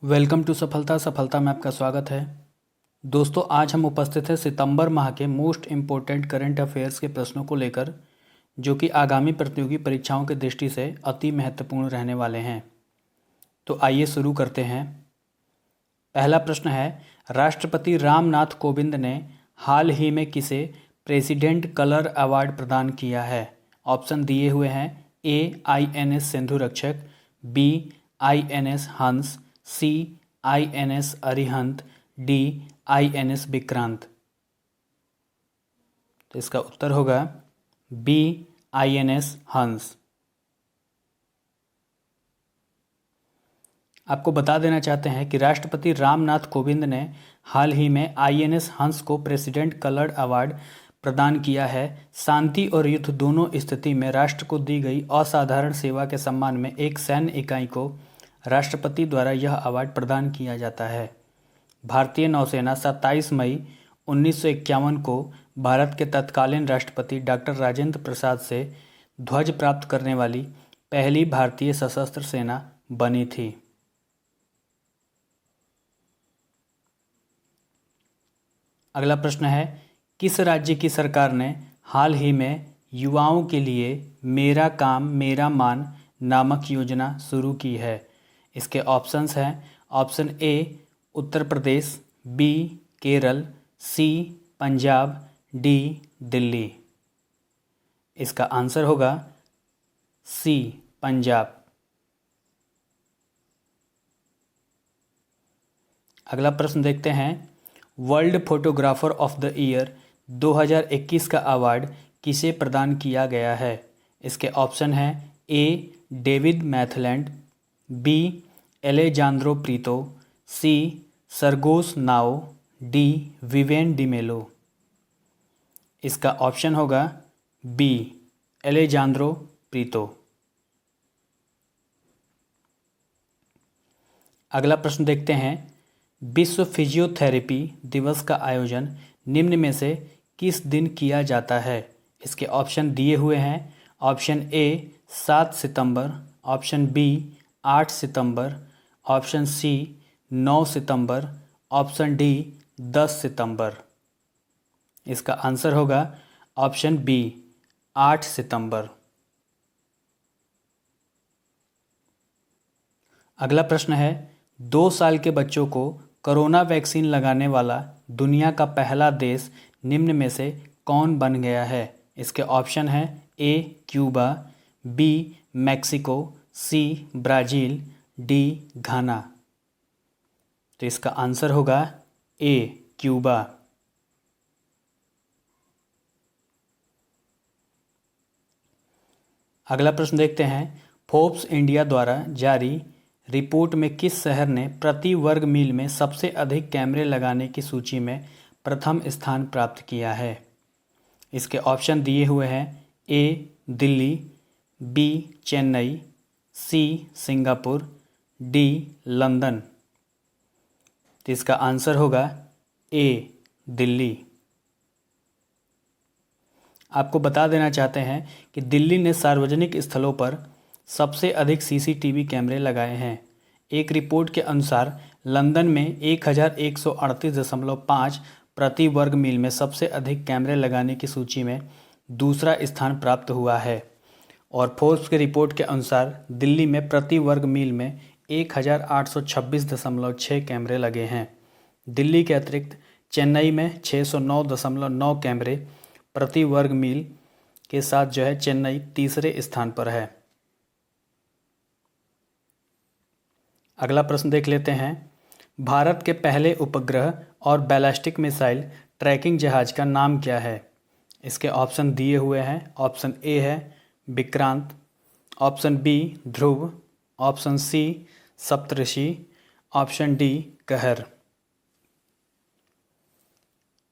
Welcome to सफलता सफलता में आपका स्वागत है। दोस्तों, आज हम उपस्थित हैं सितंबर माह के मोस्ट इम्पोर्टेंट करंट अफेयर्स के प्रश्नों को लेकर, जो कि आगामी प्रतियोगी परीक्षाओं की दृष्टि से अति महत्वपूर्ण रहने वाले हैं। तो आइए शुरू करते हैं। पहला प्रश्न है, राष्ट्रपति रामनाथ कोविंद ने हाल ही में किसे प्रेसिडेंट कलर अवार्ड प्रदान किया है? ऑप्शन दिए हुए हैं। ए INS सिंधु रक्षक, बी INS हंस, सी INS Arihant, D INS Vikrant. तो इसका उत्तर होगा बी INS हंस। आपको बता देना चाहते हैं कि राष्ट्रपति रामनाथ कोविंद ने हाल ही में INS हंस को प्रेसिडेंट कलर्ड अवार्ड प्रदान किया है। शांति और युद्ध दोनों स्थिति में राष्ट्र को दी गई असाधारण सेवा के सम्मान में एक सैन्य इकाई को राष्ट्रपति द्वारा यह अवार्ड प्रदान किया जाता है। भारतीय नौसेना 27 मई 1951 को भारत के तत्कालीन राष्ट्रपति डॉक्टर राजेंद्र प्रसाद से ध्वज प्राप्त करने वाली पहली भारतीय सशस्त्र सेना बनी थी। अगला प्रश्न है, किस राज्य की सरकार ने हाल ही में युवाओं के लिए मेरा काम मेरा मान नामक योजना शुरू की है? इसके ऑप्शंस हैं। Option A Uttar Pradesh, B Kerala, C Punjab, D Delhi. इसका आंसर होगा सी पंजाब। अगला प्रश्न देखते हैं, world photographer of the year 2021 का अवार्ड किसे प्रदान किया गया है? इसके ऑप्शन हैं। ए डेविड मैथलैंड, बी एलेजांद्रो प्रीतो, सी सरगोस नाओ, डी विवेन डिमेलो। इसका ऑप्शन होगा बी एलेजांद्रो प्रीतो। अगला प्रश्न देखते हैं, विश्व फिजियोथेरेपी दिवस का आयोजन निम्न में से किस दिन किया जाता है? इसके ऑप्शन दिए हुए हैं। ऑप्शन ए 7 सितंबर, ऑप्शन बी 8 सितंबर, ऑप्शन सी 9 सितंबर, ऑप्शन डी 10 सितंबर। इसका आंसर होगा ऑप्शन बी 8 सितंबर। अगला प्रश्न है, 2 साल के बच्चों को कोरोना वैक्सीन लगाने वाला दुनिया का पहला देश निम्न में से कौन बन गया है? इसके ऑप्शन हैं। A Cuba, B Mexico, C Brazil, D Ghana. तो इसका आंसर होगा ए क्यूबा। अगला प्रश्न देखते हैं, फोर्ब्स इंडिया द्वारा जारी रिपोर्ट में किस शहर ने प्रति वर्ग मील में सबसे अधिक कैमरे लगाने की सूची में प्रथम स्थान प्राप्त किया है? इसके ऑप्शन दिए हुए हैं। A Delhi, B Chennai, C Singapore, D London. तो इसका आंसर होगा ए दिल्ली। आपको बता देना चाहते हैं कि दिल्ली ने सार्वजनिक स्थलों पर सबसे अधिक CCTV कैमरे लगाए हैं। एक रिपोर्ट के अनुसार लंदन में 1138.5 प्रति वर्ग मील में सबसे अधिक कैमरे लगाने की सूची में दूसरा स्थान प्राप्त हुआ है, और फोर्ब्स के रिपोर्ट के अनुसार दिल्ली में प्रति वर्ग मील में 1826.6 कैमरे लगे हैं। दिल्ली के अतिरिक्त चेन्नई में 609.9 कैमरे प्रति वर्ग मील के साथ चेन्नई तीसरे स्थान पर है। अगला प्रश्न देख लेते हैं, भारत के पहले उपग्रह और बैलिस्टिक मिसाइल ट्रैकिंग जहाज का नाम क्या है? इसके ऑप्शन दिए हुए हैं। ऑप्शन ए है विक्रांत, ऑप्शन बी ध्रुव, ऑप्शन सी सप्तऋषि, ऑप्शन डी कहर।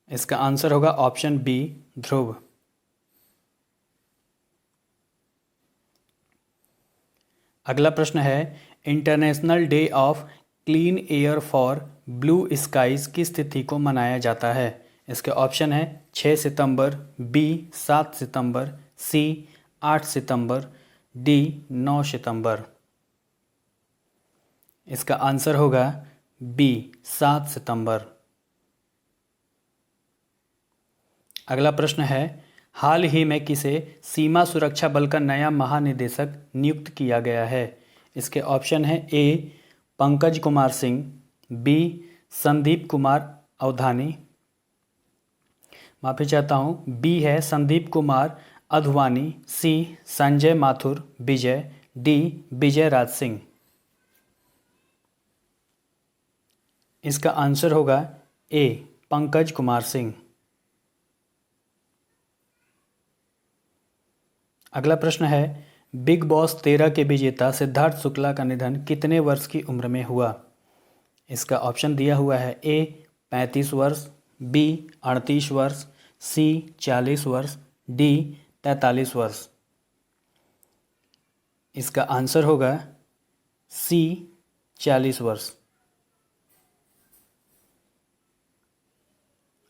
इसका आंसर होगा ऑप्शन बी ध्रुव। अगला प्रश्न है, international day of clean air for blue skies किस तिथि को मनाया जाता है? इसके ऑप्शन है। 6 सितंबर, बी 7 सितंबर, सी 8 सितंबर, डी 9 सितंबर। इसका आंसर होगा बी 7 सितंबर। अगला प्रश्न है, हाल ही में किसे सीमा सुरक्षा बल का नया महानिदेशक नियुक्त किया गया है? इसके ऑप्शन है ए पंकज कुमार सिंह, बी संदीप कुमार अवधानी, माफ़ी चाहता हूँ, बी है संदीप कुमार अधवानी, सी संजय माथुर विजय, डी विजय राज सिंह। इसका आंसर होगा ए पंकज कुमार सिंह। अगला प्रश्न है, बिग बॉस 13 के विजेता सिद्धार्थ शुक्ला का निधन कितने वर्ष की उम्र में हुआ? इसका ऑप्शन दिया हुआ है ए 35 वर्ष, बी 38 वर्ष, सी 40 वर्ष, डी 43 वर्ष। इसका आंसर होगा सी 40 वर्ष।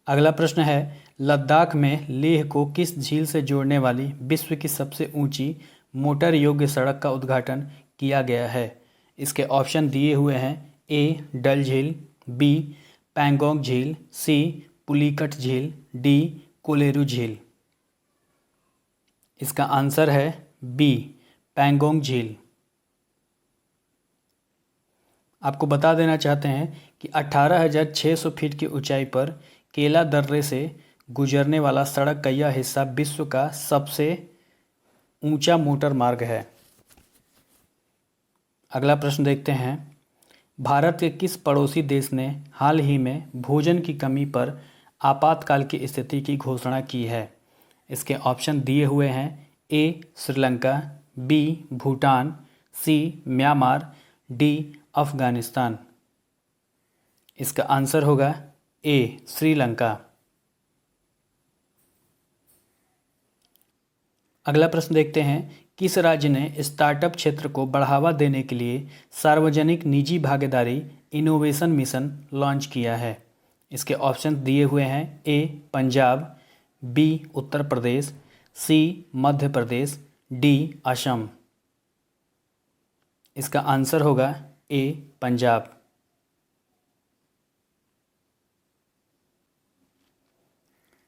अगला प्रश्न है, लद्दाख में लेह को किस झील से जोड़ने वाली विश्व की सबसे ऊंची मोटर योग्य सड़क का उद्घाटन किया गया है? इसके ऑप्शन दिए हुए हैं ए डल झील, बी पैंगोंग झील, सी पुलिकट झील, डी कोलेरू झील। इसका आंसर है बी पैंगोंग झील। आपको बता देना चाहते हैं कि 18,600 फीट की ऊंचाई पर केला दर्रे से गुजरने वाला सड़क का यह हिस्सा विश्व का सबसे ऊंचा मोटर मार्ग है। अगला प्रश्न देखते हैं, भारत के किस पड़ोसी देश ने हाल ही में भोजन की कमी पर आपातकाल की स्थिति की घोषणा की है? इसके ऑप्शन दिए हुए हैं ए श्रीलंका, बी भूटान, सी म्यांमार, डी अफगानिस्तान। इसका आंसर होगा ए श्रीलंका। अगला प्रश्न देखते हैं, किस राज्य ने स्टार्टअप क्षेत्र को बढ़ावा देने के लिए सार्वजनिक निजी भागीदारी इनोवेशन मिशन लॉन्च किया है? इसके ऑप्शन दिए हुए हैं A Punjab, B Uttar Pradesh, C Madhya Pradesh, D Assam. इसका आंसर होगा ए पंजाब।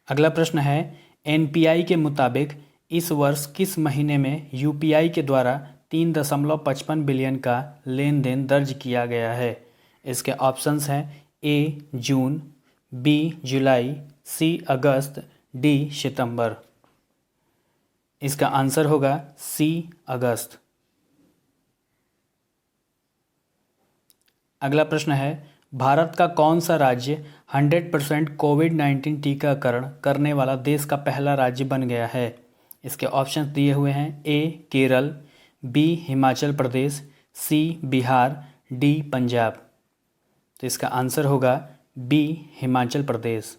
अगला प्रश्न है, एनपीआई के मुताबिक इस वर्ष किस महीने में यूपीआई के द्वारा 3.55 बिलियन का लेन देन दर्ज किया गया है? इसके ऑप्शंस हैं ए जून, बी जुलाई, सी अगस्त, डी सितंबर। इसका आंसर होगा सी अगस्त। अगला प्रश्न है, भारत का कौन सा राज्य 100% कोविड-19 टीकाकरण करने वाला देश का पहला राज्य बन गया है? इसके ऑप्शंस दिए हुए हैं ए केरल, बी हिमाचल प्रदेश, सी बिहार, डी पंजाब। तो इसका आंसर होगा बी हिमाचल प्रदेश।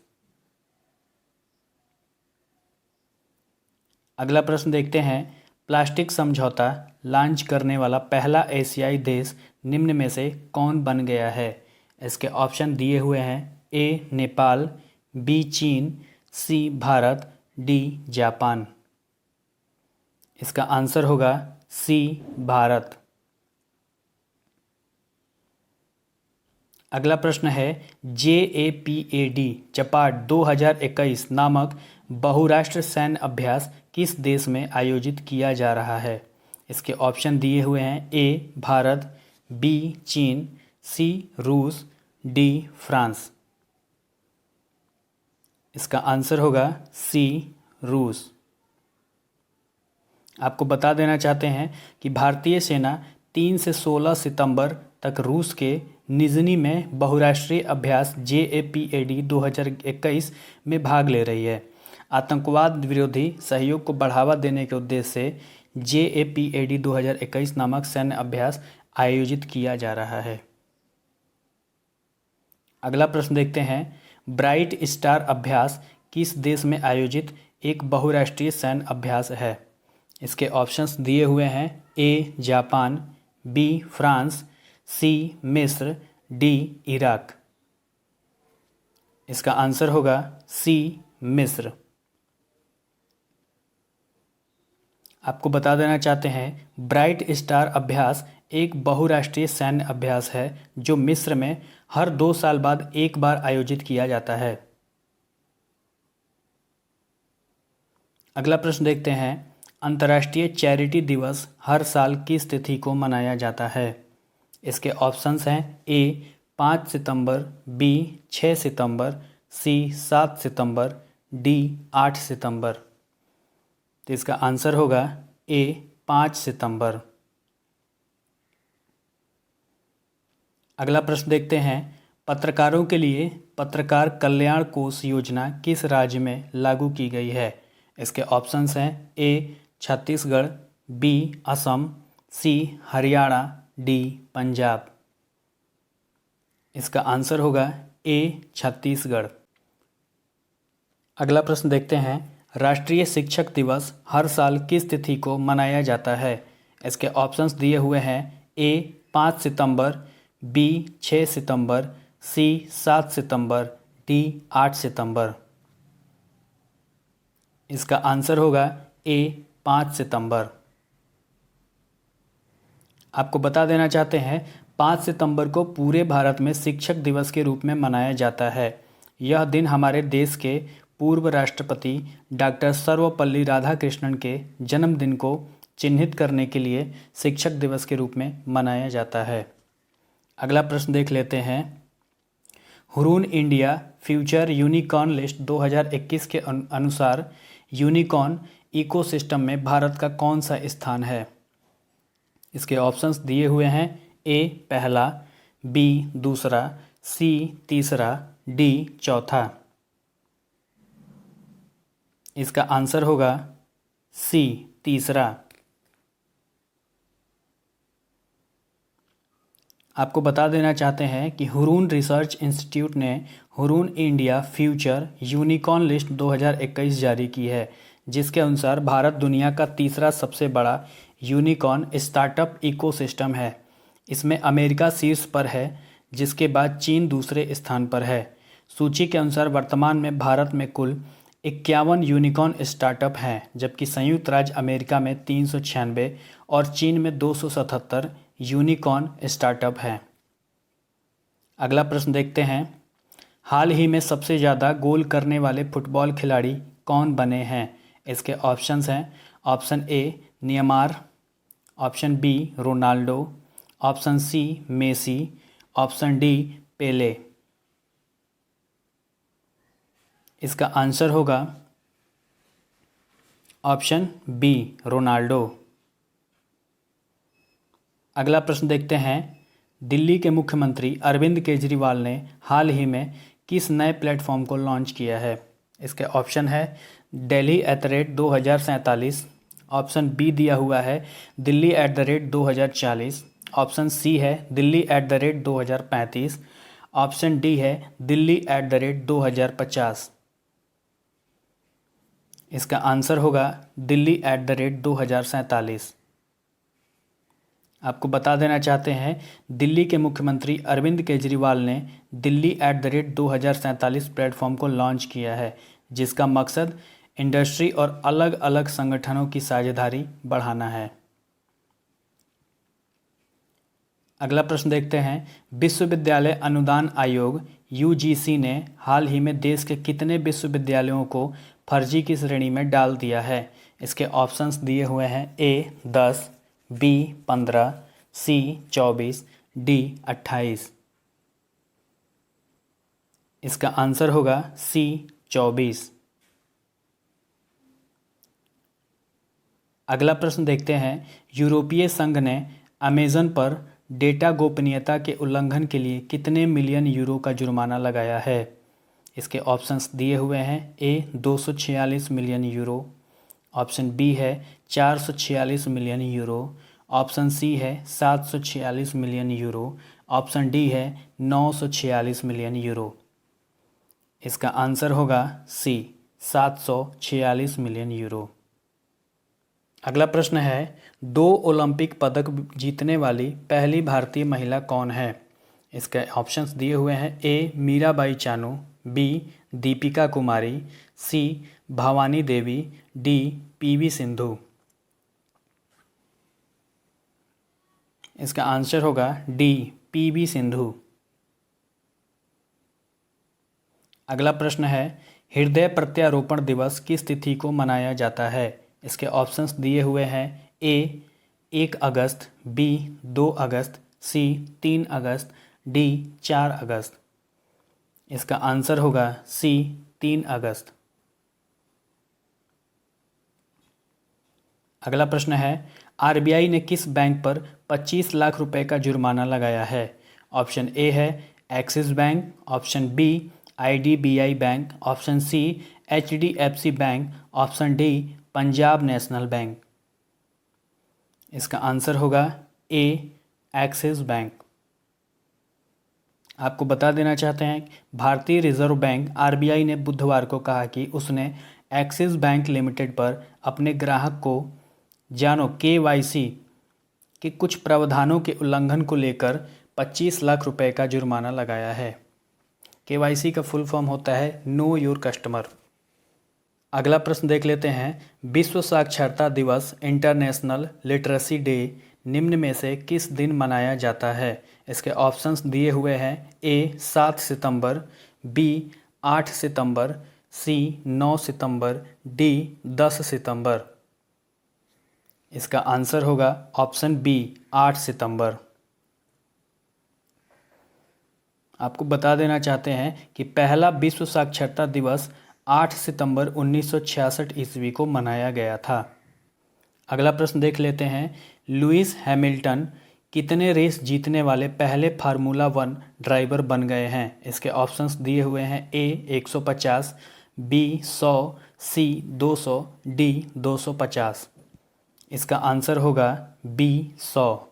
अगला प्रश्न देखते हैं, प्लास्टिक समझौता लॉन्च करने वाला पहला एशियाई देश निम्न में से कौन बन गया है? इसके ऑप्शन दिए हुए हैं ए नेपाल, बी चीन, सी भारत, डी जापान। इसका आंसर होगा सी भारत। अगला प्रश्न है, JAPAD चपाट 2021 नामक बहुराष्ट्र सैन्य अभ्यास किस देश में आयोजित किया जा रहा है? इसके ऑप्शन दिए हुए हैं ए भारत, बी चीन, सी रूस, डी फ्रांस। इसका आंसर होगा सी रूस। आपको बता देना चाहते हैं कि भारतीय सेना 3 से 16 सितंबर तक रूस के निजनी में बहुराष्ट्रीय अभ्यास JAPAD 2021 में भाग ले रही है। आतंकवाद विरोधी सहयोग को बढ़ावा देने के उद्देश्य से JAPAD 2021 नामक सैन्य अभ्यास आयोजित किया जा रहा है। अगला प्रश्न देखते हैं, ब्राइट स्टार अभ्यास किस देश में आयोजित एक बहुराष्ट्रीय सैन्य अभ्यास है? इसके ऑप्शंस दिए हुए हैं ए जापान, बी फ्रांस, सी मिस्र, डी इराक। इसका आंसर होगा सी मिस्र। आपको बता देना चाहते हैं, ब्राइट स्टार अभ्यास एक बहुराष्ट्रीय सैन्य अभ्यास है जो मिस्र में हर 2 साल बाद एक बार आयोजित किया जाता है? अगला प्रश्न देखते हैं, अंतर्राष्ट्रीय चैरिटी दिवस हर साल किस तिथि को मनाया जाता है? इसके ऑप्शंस हैं ए 5 सितंबर, बी 6 सितंबर, सी 7 सितंबर, डी 8 सितंबर। तो इसका आंसर होगा ए 5 सितंबर। अगला प्रश्न देखते हैं, पत्रकारों के लिए पत्रकार कल्याण कोष योजना किस राज्य में लागू की गई है? इसके ऑप्शंस हैं ए छत्तीसगढ़, बी असम, सी हरियाणा, डी पंजाब। इसका आंसर होगा ए छत्तीसगढ़। अगला प्रश्न देखते हैं, राष्ट्रीय शिक्षक दिवस हर साल किस तिथि को मनाया जाता है? इसके ऑप्शंस दिए हुए हैं ए 5 सितंबर, बी 6 सितंबर, सी 7 सितंबर, डी 8 सितंबर। इसका आंसर होगा ए 5 सितंबर। आपको बता देना चाहते हैं 5 सितंबर को पूरे भारत में शिक्षक दिवस के रूप में मनाया जाता है। यह दिन हमारे देश के पूर्व राष्ट्रपति डॉक्टर सर्वपल्ली राधाकृष्णन के जन्मदिन को चिन्हित करने के लिए शिक्षक दिवस के रूप में मनाया जाता है। अगला प्रश्न देख लेते हैं, Hurun India future unicorn list 2021 के अनुसार यूनिकॉर्न इकोसिस्टम में भारत का कौन सा स्थान है? इसके ऑप्शंस दिए हुए हैं ए पहला, बी दूसरा, सी तीसरा, डी चौथा। इसका आंसर होगा सी तीसरा। आपको बता देना चाहते हैं कि हुरून रिसर्च इंस्टीट्यूट ने Hurun India future unicorn list 2021 जारी की है, जिसके अनुसार भारत दुनिया का तीसरा सबसे बड़ा यूनिकॉर्न स्टार्टअप इकोसिस्टम है। इसमें अमेरिका शीर्ष पर है, जिसके बाद चीन दूसरे स्थान पर है। सूची के अनुसार वर्तमान में भारत में कुल 51 यूनिकॉर्न स्टार्टअप हैं, जबकि संयुक्त राज्य अमेरिका में 396 और चीन में 277 यूनिकॉर्न स्टार्टअप हैं। अगला प्रश्न देखते हैं, हाल ही में सबसे ज़्यादा गोल करने वाले फुटबॉल खिलाड़ी कौन बने हैं? इसके ऑप्शंस हैं, option A Neymar, option B Ronaldo, option C Messi, option D Pele. इसका आंसर होगा ऑप्शन बी रोनाल्डो। अगला प्रश्न देखते हैं, दिल्ली के मुख्यमंत्री अरविंद केजरीवाल ने हाल ही में किस नए प्लेटफॉर्म को लॉन्च किया है? इसके ऑप्शन है Delhi@2047, ऑप्शन बी दिया हुआ है Delhi@2040, ऑप्शन सी है Delhi@2035, ऑप्शन डी है Delhi@2050। इसका आंसर होगा Delhi@2047। आपको बता देना चाहते हैं, दिल्ली के मुख्यमंत्री अरविंद केजरीवाल ने Delhi@2047 प्लेटफॉर्म को लॉन्च किया है, जिसका मकसद इंडस्ट्री और अलग अलग संगठनों की साझेदारी बढ़ाना है। अगला प्रश्न देखते हैं, विश्वविद्यालय अनुदान आयोग यूजीसी ने हाल ही में देश के कितने विश्वविद्यालयों को फर्जी की श्रेणी में डाल दिया है? इसके ऑप्शंस दिए हुए हैं ए 10, बी 15, सी 24, डी 28। इसका आंसर होगा सी 24। अगला प्रश्न देखते हैं, यूरोपीय संघ ने अमेज़न पर डेटा गोपनीयता के उल्लंघन के लिए कितने मिलियन यूरो का जुर्माना लगाया है? इसके ऑप्शंस दिए हुए हैं ए 246 मिलियन यूरो, ऑप्शन बी है 446 मिलियन यूरो, ऑप्शन सी है 746 मिलियन यूरो, ऑप्शन डी है 946 मिलियन यूरो। इसका आंसर होगा सी 746 मिलियन यूरो। अगला प्रश्न है, 2 ओलंपिक पदक जीतने वाली पहली भारतीय महिला कौन है? इसके ऑप्शंस दिए हुए हैं ए मीराबाई चानू, बी दीपिका कुमारी, सी भवानी देवी, डी पीवी सिंधु। इसका आंसर होगा डी, पीवी सिंधु। अगला प्रश्न है, हृदय प्रत्यारोपण दिवस किस तिथि को मनाया जाता है? इसके ऑप्शंस दिए हुए हैं। ए 1 अगस्त, बी 2 अगस्त, सी 3 अगस्त, डी 4 अगस्त। इसका आंसर होगा सी 3 अगस्त। अगला प्रश्न है, आरबीआई ने किस बैंक पर 25 लाख रुपए का जुर्माना लगाया है? ऑप्शन ए है Axis bank, option B IDBI bank, option C HDFC bank, option D Punjab national bank. इसका आंसर होगा ए एक्सिस बैंक। आपको बता देना चाहते हैं, भारतीय रिजर्व बैंक आरबीआई ने बुधवार को कहा कि उसने एक्सिस बैंक लिमिटेड पर अपने ग्राहक को जानो केवाईसी के कुछ प्रावधानों के उल्लंघन को लेकर 25 लाख रुपए का जुर्माना लगाया है। केवाईसी का फुल फॉर्म होता है नो योर कस्टमर। अगला प्रश्न देख लेते हैं, विश्व साक्षरता दिवस इंटरनेशनल लिटरेसी डे निम्न में से किस दिन मनाया जाता है? इसके ऑप्शंस दिए हुए हैं। ए 7 सितंबर, बी 8 सितंबर, सी 9 सितंबर, डी 10 सितंबर। इसका आंसर होगा ऑप्शन बी 8 सितंबर। आपको बता देना चाहते हैं कि पहला विश्व साक्षरता दिवस 8 सितंबर 1966 ईस्वी को मनाया गया था। अगला प्रश्न देख लेते हैं, लुइस हैमिल्टन कितने रेस जीतने वाले पहले फार्मूला 1 ड्राइवर बन गए हैं? इसके ऑप्शंस दिए हुए हैं। ए 150, बी 100, सी 200, डी 250। इसका आंसर होगा बी 100।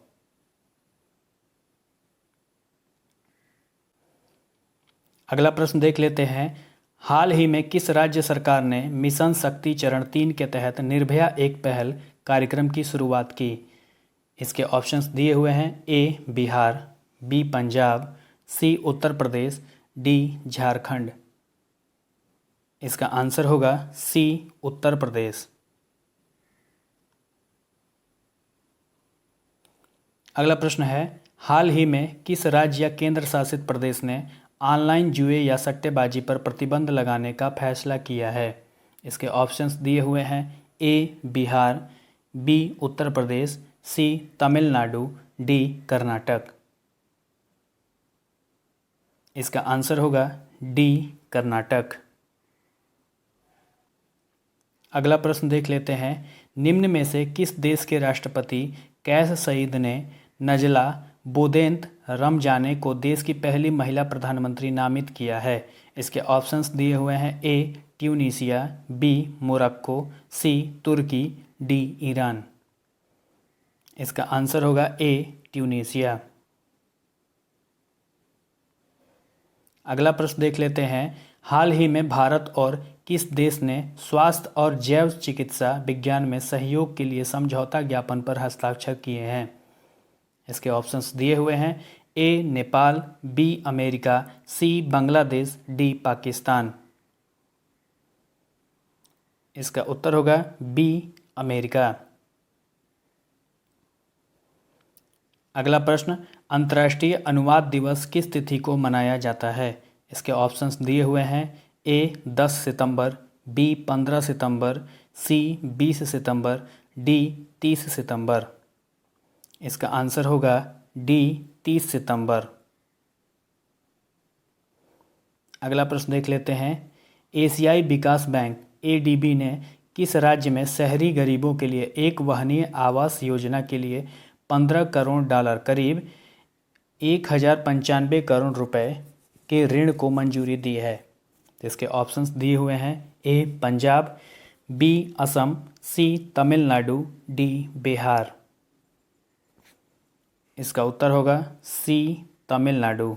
अगला प्रश्न देख लेते हैं, हाल ही में किस राज्य सरकार ने मिशन शक्ति चरण 3 के तहत निर्भया एक पहल कार्यक्रम की शुरुआत की? इसके ऑप्शंस दिए हुए हैं। ए बिहार, बी पंजाब, सी उत्तर प्रदेश, डी झारखंड। इसका आंसर होगा सी उत्तर प्रदेश। अगला प्रश्न है, हाल ही में किस राज्य या केंद्र शासित प्रदेश ने ऑनलाइन जुए या सट्टेबाजी पर प्रतिबंध लगाने का फैसला किया है? इसके ऑप्शंस दिए हुए हैं। ए बिहार, बी उत्तर प्रदेश, सी तमिलनाडु, डी कर्नाटक। इसका आंसर होगा डी कर्नाटक। अगला प्रश्न देख लेते हैं, निम्न में से किस देश के राष्ट्रपति कैस सईद ने नजला बोदेंत रमजाने को देश की पहली महिला प्रधानमंत्री नामित किया है? इसके ऑप्शंस दिए हुए हैं। ए ट्यूनीसिया, बी मोरक्को, सी तुर्की, डी ईरान। इसका आंसर होगा ए ट्यूनीसिया। अगला प्रश्न देख लेते हैं, हाल ही में भारत और किस देश ने स्वास्थ्य और जैव चिकित्सा विज्ञान में सहयोग के लिए समझौता ज्ञापन पर हस्ताक्षर किए हैं? इसके ऑप्शंस दिए हुए हैं। ए नेपाल, बी अमेरिका, सी बांग्लादेश, डी पाकिस्तान। इसका उत्तर होगा बी अमेरिका। अगला प्रश्न, अंतर्राष्ट्रीय अनुवाद दिवस किस तिथि को मनाया जाता है? इसके ऑप्शंस दिए हुए हैं। ए 10 सितंबर, बी 15 सितंबर, सी 20 सितंबर, डी 30 सितंबर। इसका आंसर होगा डी 30 सितंबर। अगला प्रश्न देख लेते हैं, एशियाई विकास बैंक एडीबी ने किस राज्य में शहरी गरीबों के लिए एक वहनीय आवास योजना के लिए $15 करोड़ करीब 1095 करोड़ रुपए के ऋण को मंजूरी दी है? तो इसके ऑप्शंस दिए हुए हैं। A Punjab, B Assam, C Tamil Nadu, D Bihar. इसका उत्तर होगा सी तमिलनाडु।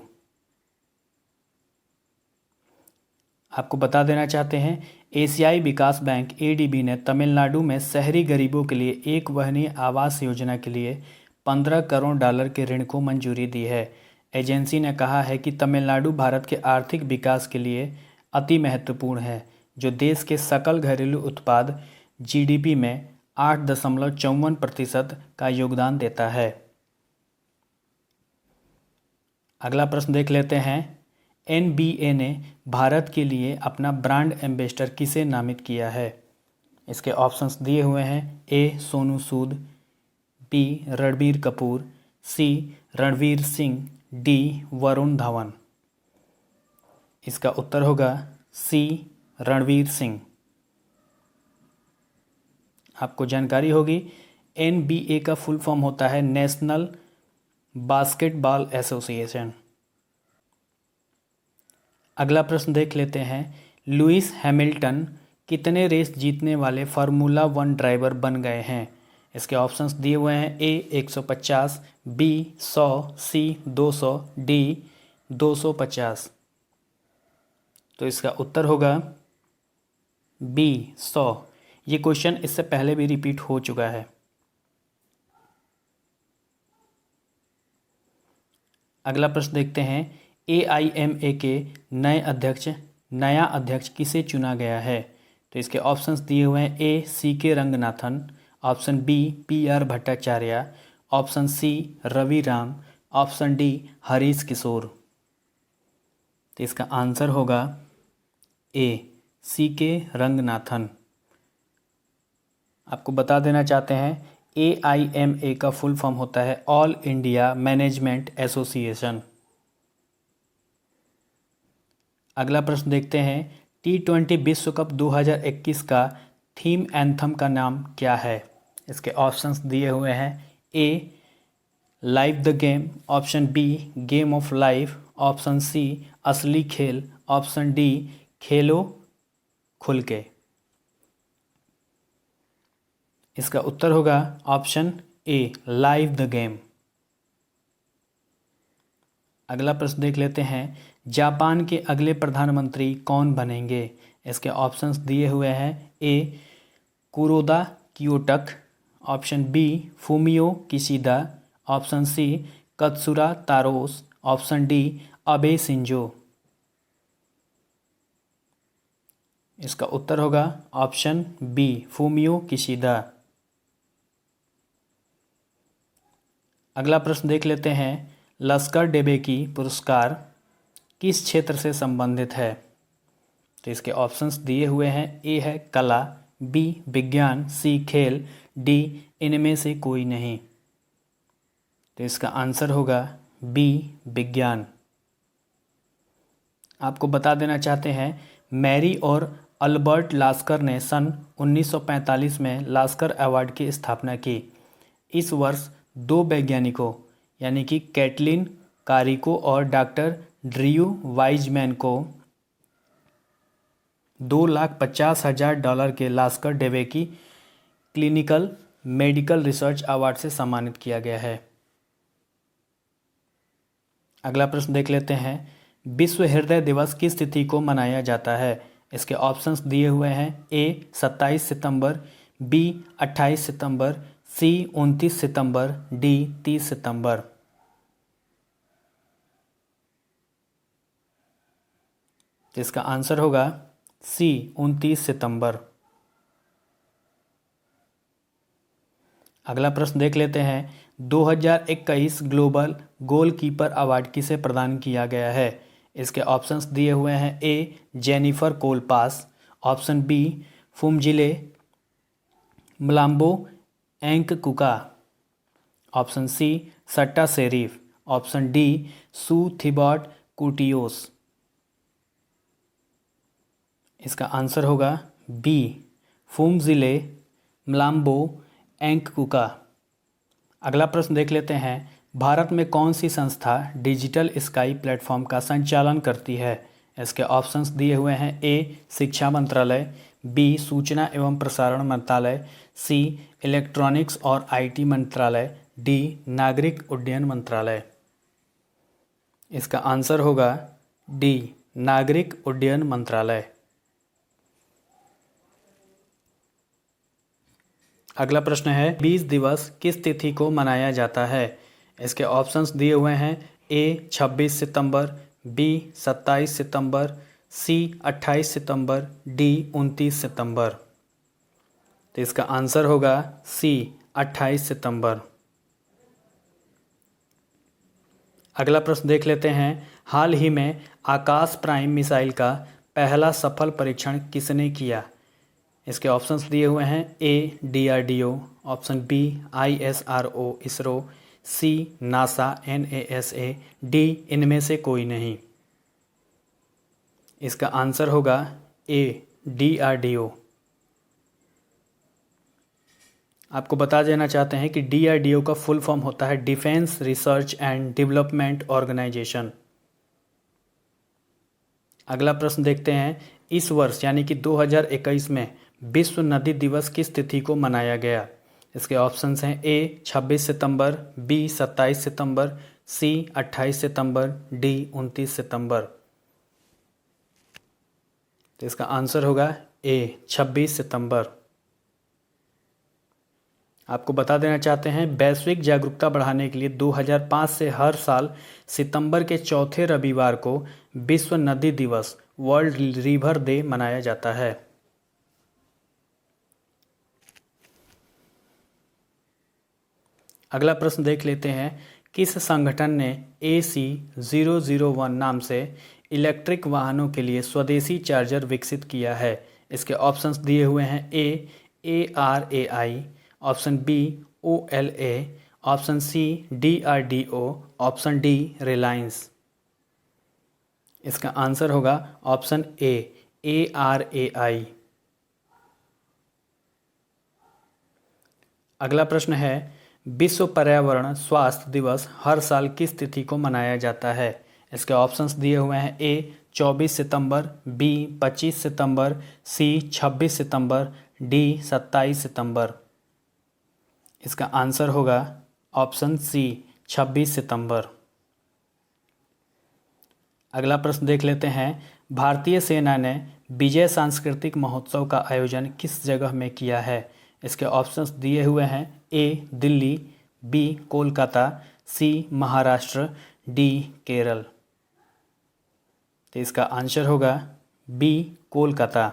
आपको बता देना चाहते हैं, एशियाई विकास बैंक एडीबी ने तमिलनाडु में शहरी गरीबों के लिए एक वहनीय आवास योजना के लिए $15 करोड़ के ऋण को मंजूरी दी है। एजेंसी ने कहा है कि तमिलनाडु भारत के आर्थिक विकास के लिए अति महत्वपूर्ण है, जो देश के सकल घरेलू उत्पाद जीडीपी में 8.54% का योगदान देता है। अगला प्रश्न देख लेते हैं। NBA ने भारत के लिए अपना ब्रांड एम्बेसडर किसे नामित किया है? इसके ऑप्शंस दिए हुए हैं। ए सोनू सूद, बी रणबीर कपूर, सी रणवीर सिंह, डी वरुण धवन। इसका उत्तर होगा सी रणवीर सिंह। आपको जानकारी होगी NBA का फुल फॉर्म होता है नेशनल बास्केटबॉल एसोसिएशन। अगला प्रश्न देख लेते हैं। लुइस हैमिल्टन कितने रेस जीतने वाले फार्मूला 1 ड्राइवर बन गए हैं? इसके ऑप्शंस दिए हुए हैं। ए 150, बी 100, सी 200, डी 250। तो इसका उत्तर होगा बी 100। ये क्वेश्चन इससे पहले भी रिपीट हो चुका है। अगला प्रश्न देखते हैं। AIMA के नया अध्यक्ष किसे चुना गया है? तो इसके ऑप्शंस दिए हुए हैं। A CK Ranganathan, option B PR Bhattacharya, option C Ravi Ram, option D Harish Kishore. तो इसका आंसर होगा ए CK रंगनाथन। आपको बता देना चाहते हैं AIMA का फुल फॉर्म होता है ऑल इंडिया मैनेजमेंट एसोसिएशन। अगला प्रश्न देखते हैं। T20 विश्व कप 2021 का थीम एंथम का नाम क्या है? इसके ऑप्शंस दिए हुए हैं। A live the game, option B game of life, option C Asli Khel, option D खेलो खुल के। इसका उत्तर होगा option A live the game. अगला प्रश्न देख लेते हैं। जापान के अगले प्रधानमंत्री कौन बनेंगे? इसके ऑप्शंस दिए हुए हैं। A Kuroda Kiyotaka, option B Fumio Kishida, option C Katsura Taros, option D Abe Shinzo. इसका उत्तर होगा ऑप्शन बी फूमियो किशिदा। अगला प्रश्न देख लेते हैं। लश्कर डेबेकी पुरस्कार किस क्षेत्र से संबंधित है? तो इसके ऑप्शंस दिए हुए हैं। ए है कला, बी विज्ञान, सी खेल, डी इनमें से कोई नहीं। तो इसका आंसर होगा बी विज्ञान। आपको बता देना चाहते हैं। मैरी और अल्बर्ट लास्कर ने सन 1945 में लास्कर अवार्ड की स्थापना की। इस वर्ष दो वैज्ञानिकों यानी कि कैटलिन कारिको और डॉक्टर ड्र्यू वाइजमैन को $250,000 के Lasker DeBakey clinical medical research award से सम्मानित किया गया है। अगला प्रश्न देख लेते हैं। विश्व हृदय दिवस किस तिथि को मनाया जाता है? इसके ऑप्शंस दिए हुए हैं। ए 27 सितंबर, बी 28 सितंबर, सी 29 सितंबर, डी 30 सितंबर। तो इसका आंसर होगा सी 29 सितंबर। अगला प्रश्न देख लेते हैं। 2021 ग्लोबल गोलकीपर अवार्ड किसे प्रदान किया गया है? इसके ऑप्शंस दिए हुए हैं। A Jennifer Colpas, option B Phumzile Mlambo Ngcuka, option C Satta Sheriff, option D Sue Thibault Coutios. इसका आंसर होगा बी फुमजिले मलाम्बो एंककुका। अगला प्रश्न देख लेते हैं। भारत में कौन सी संस्था डिजिटल स्काई प्लेटफॉर्म का संचालन करती है? इसके ऑप्शंस दिए हुए हैं। ए शिक्षा मंत्रालय, बी सूचना एवं प्रसारण मंत्रालय, सी इलेक्ट्रॉनिक्स और IT मंत्रालय, डी नागरिक उड्डयन मंत्रालय। इसका आंसर होगा डी नागरिक उड्डयन मंत्रालय। अगला प्रश्न है। 20 दिवस किस तिथि को मनाया जाता है? इसके ऑप्शंस दिए हुए हैं। ए 26 सितंबर, बी 27 सितंबर, सी 28 सितंबर, डी 29 सितंबर। तो इसका आंसर होगा सी 28 सितंबर। अगला प्रश्न देख लेते हैं। हाल ही में आकाश प्राइम मिसाइल का पहला सफल परीक्षण किसने किया? इसके ऑप्शंस दिए हुए हैं। A DRDO, option B ISRO ISRO, C NASA NASA, D इनमें से कोई नहीं। इसका आंसर होगा ए DRDO। आपको बता देना चाहते हैं कि DRDO का फुल फॉर्म होता है defence research and development organisation. अगला प्रश्न देखते हैं। इस वर्ष यानी कि 2021 में विश्व नदी दिवस किस तिथि को मनाया गया? इसके ऑप्शंस हैं। ए 26 सितंबर, बी 27 सितंबर, सी 28 सितंबर, डी 29 सितंबर। तो इसका आंसर होगा ए 26 सितंबर। आपको बता देना चाहते हैं वैश्विक जागरूकता बढ़ाने के लिए 2005 से हर साल सितंबर के चौथे रविवार को विश्व नदी दिवस वर्ल्ड रिवर डे मनाया जाता है। अगला प्रश्न देख लेते हैं। किस संगठन ने AC001 नाम से इलेक्ट्रिक वाहनों के लिए स्वदेशी चार्जर विकसित किया है? इसके ऑप्शंस दिए हुए हैं। A ARAI, option B OLA, option C DRDO, option D Reliance. इसका आंसर होगा ऑप्शन ए ARAI। अगला प्रश्न है। विश्व पर्यावरण स्वास्थ्य दिवस हर साल किस तिथि को मनाया जाता है? इसके ऑप्शंस दिए हुए हैं। ए 24 सितंबर, बी 25 सितंबर, सी 26 सितंबर, डी 27 सितंबर। इसका आंसर होगा ऑप्शन सी 26 सितंबर। अगला प्रश्न देख लेते हैं। भारतीय सेना ने विजय सांस्कृतिक महोत्सव का आयोजन किस जगह में किया है? इसके ऑप्शंस दिए हुए हैं। A Delhi, B Kolkata, C Maharashtra, D Kerala. तो इसका आंसर होगा बी कोलकाता।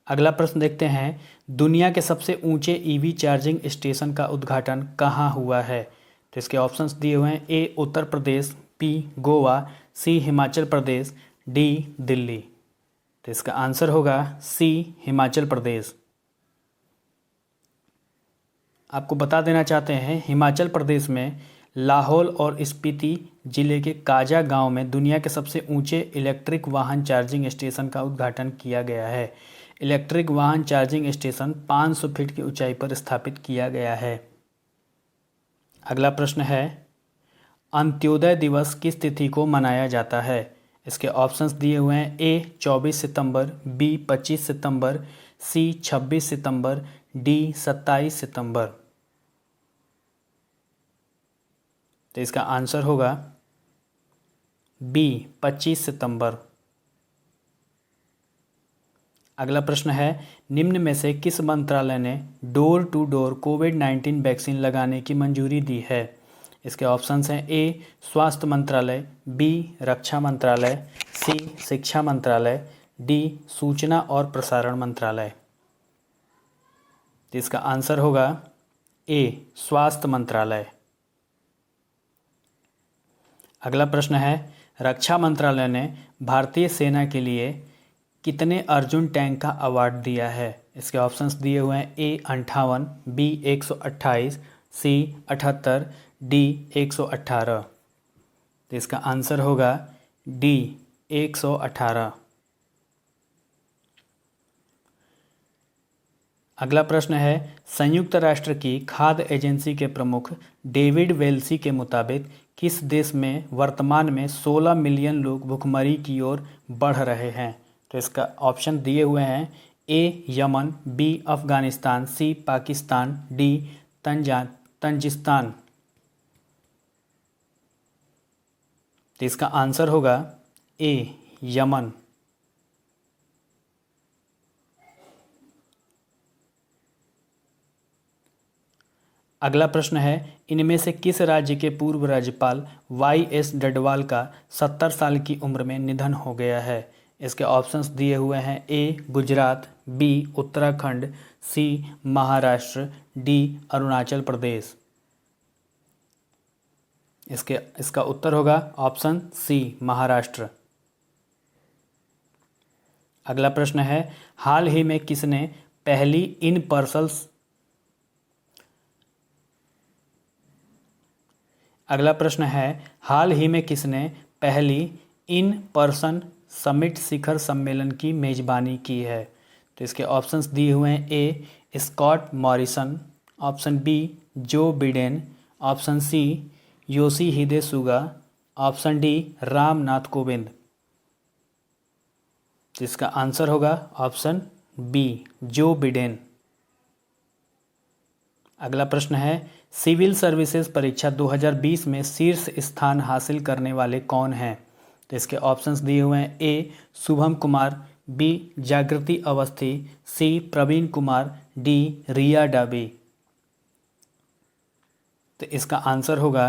अगला प्रश्न देखते हैं। दुनिया के सबसे ऊंचे EV चार्जिंग स्टेशन का उद्घाटन कहाँ हुआ है? तो इसके ऑप्शंस दिए हुए हैं। ए उत्तर प्रदेश, बी गोवा, सी हिमाचल प्रदेश, डी दिल्ली। तो इसका आंसर होगा सी हिमाचल प्रदेश। आपको बता देना चाहते हैं हिमाचल प्रदेश में लाहौल और स्पीति जिले के काजा गांव में दुनिया के सबसे ऊंचे इलेक्ट्रिक वाहन चार्जिंग स्टेशन का उद्घाटन किया गया है। इलेक्ट्रिक वाहन चार्जिंग स्टेशन 500 फीट की ऊंचाई पर स्थापित किया गया है। अगला प्रश्न है। अंत्योदय दिवस किस तिथि को मनाया जाता है? इसके ऑप्शंस दिए हुए हैं। ए 24 सितंबर, बी 25 सितंबर, सी 26 सितंबर, डी 27 सितंबर। तो इसका आंसर होगा बी 25 सितंबर। अगला प्रश्न है। निम्न में से किस मंत्रालय ने डोर टू डोर कोविड-19 वैक्सीन लगाने की मंजूरी दी है? इसके ऑप्शंस हैं। ए स्वास्थ्य मंत्रालय, बी रक्षा मंत्रालय, सी शिक्षा मंत्रालय, डी सूचना और प्रसारण मंत्रालय। तो इसका आंसर होगा ए स्वास्थ्य मंत्रालय। अगला प्रश्न है। रक्षा मंत्रालय ने भारतीय सेना के लिए कितने अर्जुन टैंक का अवार्ड दिया है? इसके ऑप्शंस दिए हुए हैं। ए 58, बी 128, सी 78, डी 118। तो इसका आंसर होगा डी 118। अगला प्रश्न है। संयुक्त राष्ट्र की खाद्य एजेंसी के प्रमुख डेविड वेल्सी के मुताबिक किस देश में वर्तमान में 16 मिलियन लोग भुखमरी की ओर बढ़ रहे हैं? तो इसका ऑप्शन दिए हुए हैं। ए यमन, बी अफगानिस्तान, सी पाकिस्तान, डी तंजिस्तान। तो इसका आंसर होगा ए यमन। अगला प्रश्न है। इनमें से किस राज्य के पूर्व राज्यपाल YS डडवाल का 70 साल की उम्र में निधन हो गया है? इसके ऑप्शंस दिए हुए हैं, ए गुजरात, बी उत्तराखंड, सी महाराष्ट्र, डी अरुणाचल प्रदेश। इसका उत्तर होगा ऑप्शन सी महाराष्ट्र। अगला प्रश्न है, हाल ही में किसने पहली इन पर्सन अगला प्रश्न है, हाल ही में किसने पहली इन पर्सन समिट शिखर सम्मेलन की मेजबानी की है? तो इसके ऑप्शंस दिए हुए हैं, A Scott Morrison, option B Joe Biden, option C Yoshihide Suga, option D Ramnath Kovind. तो इसका आंसर होगा ऑप्शन बी जो बिडेन। अगला प्रश्न है, सिविल सर्विसेज परीक्षा 2020 में शीर्ष स्थान हासिल करने वाले कौन हैं? तो इसके ऑप्शंस दिए हुए हैं, ए शुभम कुमार, बी जागृति अवस्थी, सी प्रवीण कुमार, डी रिया डाबी। तो इसका आंसर होगा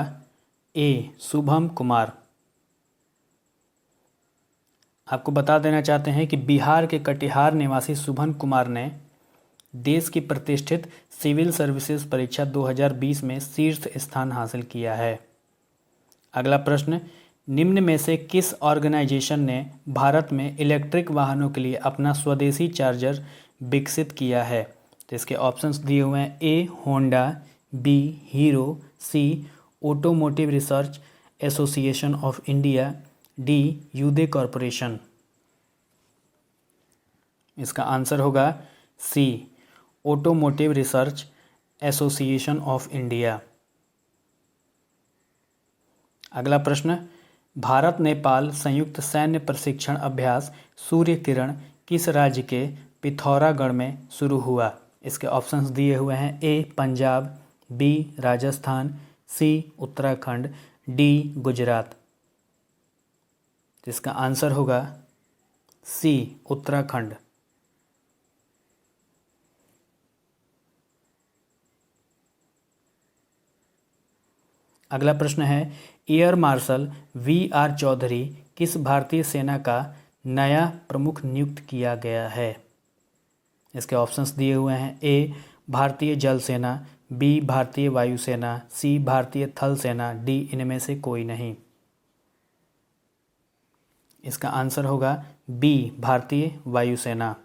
ए शुभम कुमार। आपको बता देना चाहते हैं कि बिहार के कटिहार निवासी शुभम कुमार ने देश की प्रतिष्ठित सिविल सर्विसेज परीक्षा 2020 में शीर्ष स्थान हासिल किया है। अगला प्रश्न, निम्न में से किस ऑर्गेनाइजेशन ने भारत में इलेक्ट्रिक वाहनों के लिए अपना स्वदेशी चार्जर विकसित किया है? तो इसके ऑप्शंस दिए हुए हैं, A Honda, B Hero, C Automotive Research Association of India, D यूदे कॉरपोरेशन। इसका आंसर होगा C Automotive Research Association of India. अगला प्रश्न, भारत नेपाल संयुक्त सैन्य प्रशिक्षण अभ्यास सूर्य किरण किस राज्य के पिथौरागढ़ में शुरू हुआ? इसके ऑप्शंस दिए हुए हैं, A Punjab, B Rajasthan, C Uttarakhand, D Gujarat. इसका आंसर होगा सी उत्तराखंड। अगला प्रश्न है, air marshal V R Chaudhari किस भारतीय सेना का नया प्रमुख नियुक्त किया गया है? इसके ऑप्शंस दिए हुए हैं, ए भारतीय जल सेना, बी भारतीय वायुसेना, सी भारतीय थल सेना, डी इनमें से कोई नहीं। इसका आंसर होगा बी भारतीय वायुसेना।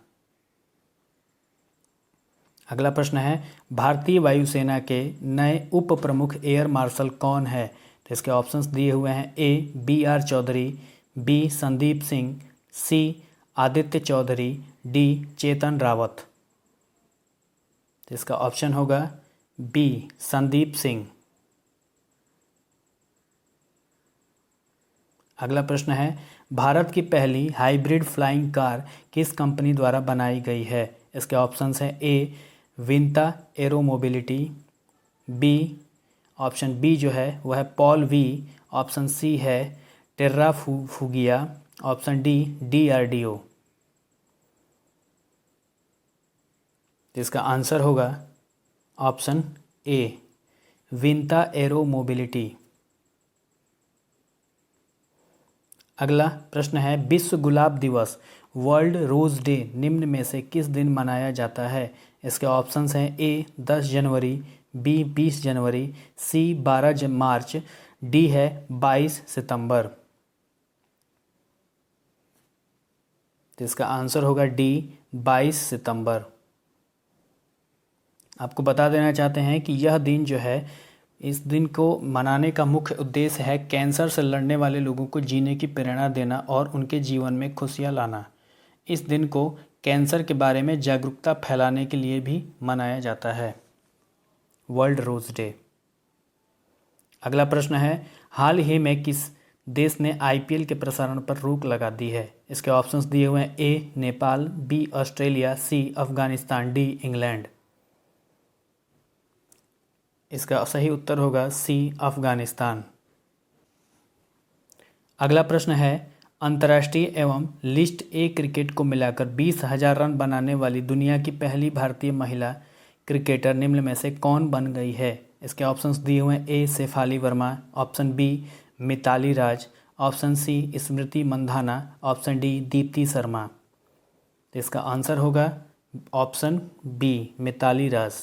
अगला प्रश्न है, भारतीय वायुसेना के नए उप प्रमुख एयर मार्शल कौन है? तो इसके ऑप्शंस दिए हुए हैं, A B R Chaudhary, B Sandeep Singh, C Aditya Chaudhary, D Chetan Rawat. तो इसका ऑप्शन होगा बी संदीप सिंह। अगला प्रश्न है, भारत की पहली हाइब्रिड फ्लाइंग कार किस कंपनी द्वारा बनाई गई है? इसके ऑप्शंस हैं, A Vinata Aero Mobility, B option B जो है वह है पॉल वी, ऑप्शन सी है Terrafugia, option D DRDO। इसका आंसर होगा option A Vinata Aero Mobility. अगला प्रश्न है, विश्व गुलाब दिवस वर्ल्ड रोज डे निम्न में से किस दिन मनाया जाता है? इसके ऑप्शंस हैं, ए 10 जनवरी, बी 20 जनवरी, सी 12 मार्च, डी है 22 सितंबर। तो इसका आंसर होगा डी 22 सितंबर। आपको बता देना चाहते हैं कि यह दिन जो है, इस दिन को मनाने का मुख्य उद्देश्य है कैंसर से लड़ने वाले लोगों को जीने की प्रेरणा देना और उनके जीवन में खुशियाँ लाना। इस दिन को कैंसर के बारे में जागरूकता फैलाने के लिए भी मनाया जाता है, वर्ल्ड रोज डे। अगला प्रश्न है, हाल ही में किस देश ने IPL के प्रसारण पर रोक लगा दी है? इसके ऑप्शंस दिए हुए हैं, ए नेपाल, बी ऑस्ट्रेलिया, सी अफगानिस्तान, डी इंग्लैंड। इसका सही उत्तर होगा सी अफगानिस्तान। अगला प्रश्न है, अंतर्राष्ट्रीय एवं लिस्ट ए क्रिकेट को मिलाकर 20,000 रन बनाने वाली दुनिया की पहली भारतीय महिला क्रिकेटर निम्न में से कौन बन गई है? इसके ऑप्शंस दिए हुए हैं, ए शेफाली वर्मा, ऑप्शन बी मिताली राज, option C Smriti Mandhana, option D Deepti Sharma. तो इसका आंसर होगा ऑप्शन बी मिताली राज।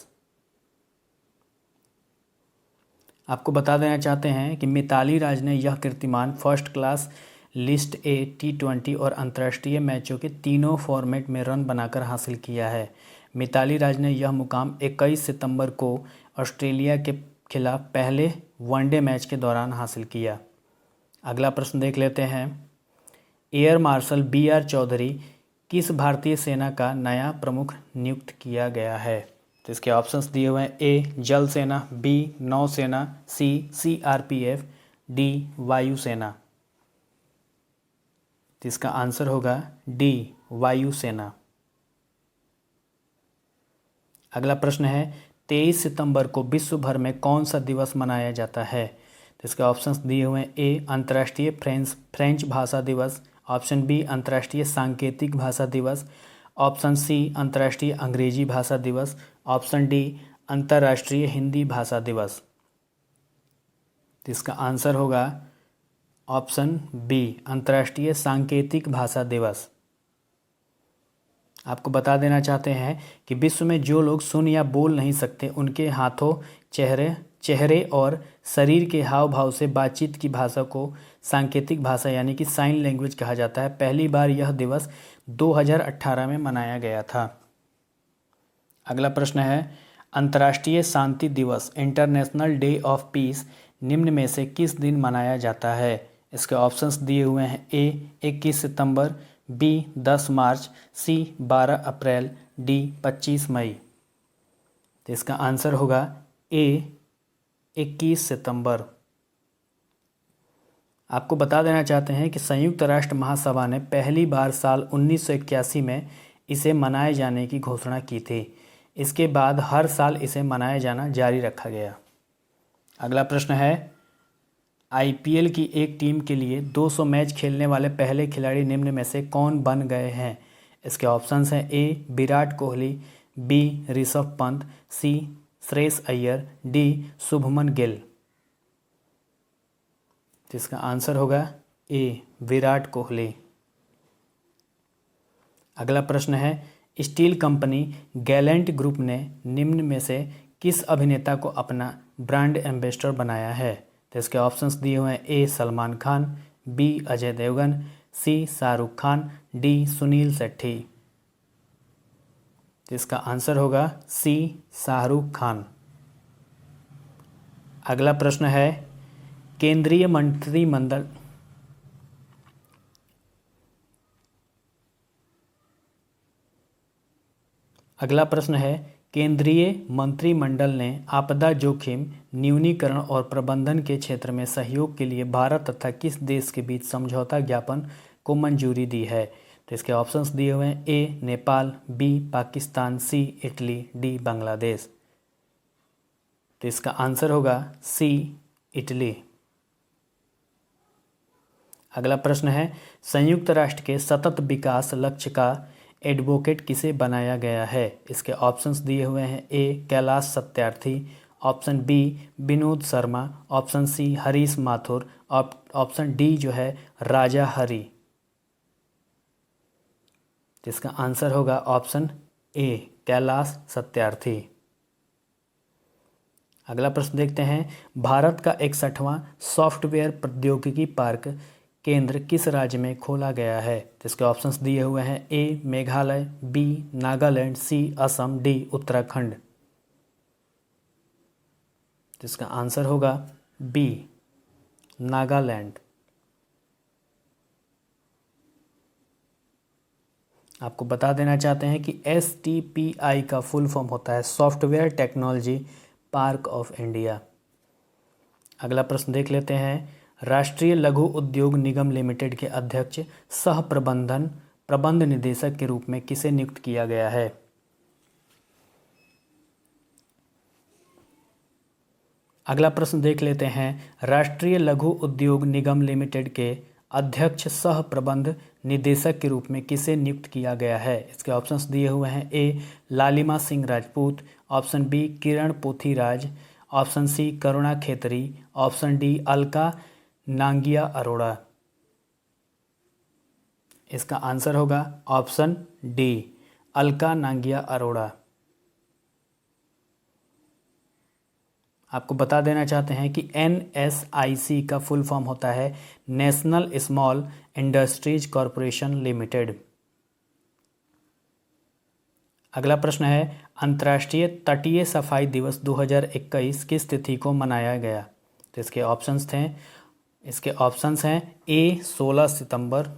आपको बता देना चाहते हैं कि मिताली राज ने यह कीर्तिमान first class, list A, T20 और अंतर्राष्ट्रीय मैचों के तीनों फॉर्मेट में रन बनाकर हासिल किया है। मिताली राज ने यह मुकाम 21 सितंबर को ऑस्ट्रेलिया के खिलाफ पहले वनडे मैच के दौरान हासिल किया। अगला प्रश्न देख लेते हैं। एयर मार्शल BR चौधरी किस भारतीय सेना का नया प्रमुख नियुक्त किया गया है? तो इसके ऑप्शंस दिए हुए हैं। ए जल सेना, बी नौसेना, सी CRPF, डी वायुसेना। तो इसका आंसर होगा डी वायुसेना। अगला प्रश्न है 23 सितंबर को विश्व भर में कौन सा दिवस मनाया जाता है? तो इसके ऑप्शंस दिए हुए हैं। ए अंतर्राष्ट्रीय फ्रेंच भाषा दिवस, ऑप्शन बी अंतर्राष्ट्रीय सांकेतिक भाषा दिवस, ऑप्शन सी अंतर्राष्ट्रीय अंग्रेजी भाषा दिवस, ऑप्शन डी अंतर्राष्ट्रीय हिंदी भाषा दिवस। तो इसका आंसर होगा ऑप्शन बी अंतर्राष्ट्रीय सांकेतिक भाषा दिवस। आपको बता देना चाहते हैं कि विश्व में जो लोग सुन या बोल नहीं सकते उनके हाथों, चेहरे और शरीर के हाव भाव से बातचीत की भाषा को सांकेतिक भाषा यानी कि साइन लैंग्वेज कहा जाता है। पहली बार यह दिवस 2018 में मनाया गया था। अगला प्रश्न है अंतर्राष्ट्रीय शांति दिवस, इंटरनेशनल डे ऑफ पीस निम्न में से किस दिन मनाया जाता है? इसके ऑप्शंस दिए हुए हैं। ए 21 सितंबर, बी 10 मार्च, सी 12 अप्रैल, डी 25 मई। तो इसका आंसर होगा ए 21 सितंबर। आपको बता देना चाहते हैं कि संयुक्त राष्ट्र महासभा ने पहली बार साल 1981 में इसे मनाए जाने की घोषणा की थी। इसके बाद हर साल इसे मनाया जाना जारी रखा गया। अगला प्रश्न है IPL की एक टीम के लिए 200 मैच खेलने वाले पहले खिलाड़ी निम्न में से कौन बन गए हैं? इसके ऑप्शंस हैं। ए विराट कोहली, बी ऋषभ पंत, सी श्रेयस अय्यर, डी शुभमन गिल। तो इसका आंसर होगा ए विराट कोहली। अगला प्रश्न है स्टील कंपनी गैलेंट ग्रुप ने निम्न में से किस अभिनेता को अपना ब्रांड एम्बेसडर बनाया है? तो इसके ऑप्शंस दिए हुए हैं। ए सलमान खान, बी अजय देवगन, सी शाहरुख खान, डी सुनील शेट्टी। तो इसका आंसर होगा सी शाहरुख खान। अगला प्रश्न है केंद्रीय मंत्रिमंडल अगला प्रश्न है केंद्रीय मंत्रिमंडल ने आपदा जोखिम न्यूनीकरण और प्रबंधन के क्षेत्र में सहयोग के लिए भारत तथा किस देश के बीच समझौता ज्ञापन को मंजूरी दी है? तो इसके ऑप्शंस दिए हुए हैं। ए नेपाल, बी पाकिस्तान, सी इटली, डी बांग्लादेश। तो इसका आंसर होगा सी इटली। अगला प्रश्न है संयुक्त राष्ट्र के सतत विकास लक्ष्य का एडवोकेट किसे बनाया गया है? इसके ऑप्शंस दिए हुए हैं। A Kailash Satyarthi, option B Vinod Sharma, option C Harish Mathur, option D जो है राजा हरी। इसका आंसर होगा ऑप्शन ए कैलाश सत्यार्थी। अगला प्रश्न देखते हैं भारत का 61वां सॉफ्टवेयर प्रौद्योगिकी पार्क केंद्र किस राज्य में खोला गया है? तो इसके ऑप्शंस दिए हुए हैं। ए मेघालय, बी नागालैंड, सी असम, डी उत्तराखंड। तो इसका आंसर होगा बी नागालैंड। आपको बता देना चाहते हैं कि STPI का फुल फॉर्म होता है software technology park of India. अगला प्रश्न देख लेते हैं राष्ट्रीय लघु उद्योग निगम लिमिटेड के अध्यक्ष सह प्रबंध निदेशक के रूप में किसे नियुक्त किया गया है? अगला प्रश्न देख लेते हैं राष्ट्रीय लघु उद्योग निगम लिमिटेड के अध्यक्ष सह प्रबंध निदेशक के रूप में किसे नियुक्त किया गया है? इसके ऑप्शंस दिए हुए हैं। ए लालिमा सिंह राजपूत, ऑप्शन बी किरण पोथीराज, ऑप्शन सी करुणा खेतरी, ऑप्शन डी अलका नांगिया अरोड़ा। इसका आंसर होगा ऑप्शन डी, अलका नांगिया अरोड़ा। आपको बता देना चाहते हैं कि NSIC का फुल फॉर्म होता है national small industries corporation limited. अगला प्रश्न है, अंतर्राष्ट्रीय तटीय सफाई दिवस 2021 किस तिथि को मनाया गया? तो इसके ऑप्शंस हैं ए 16 सितंबर,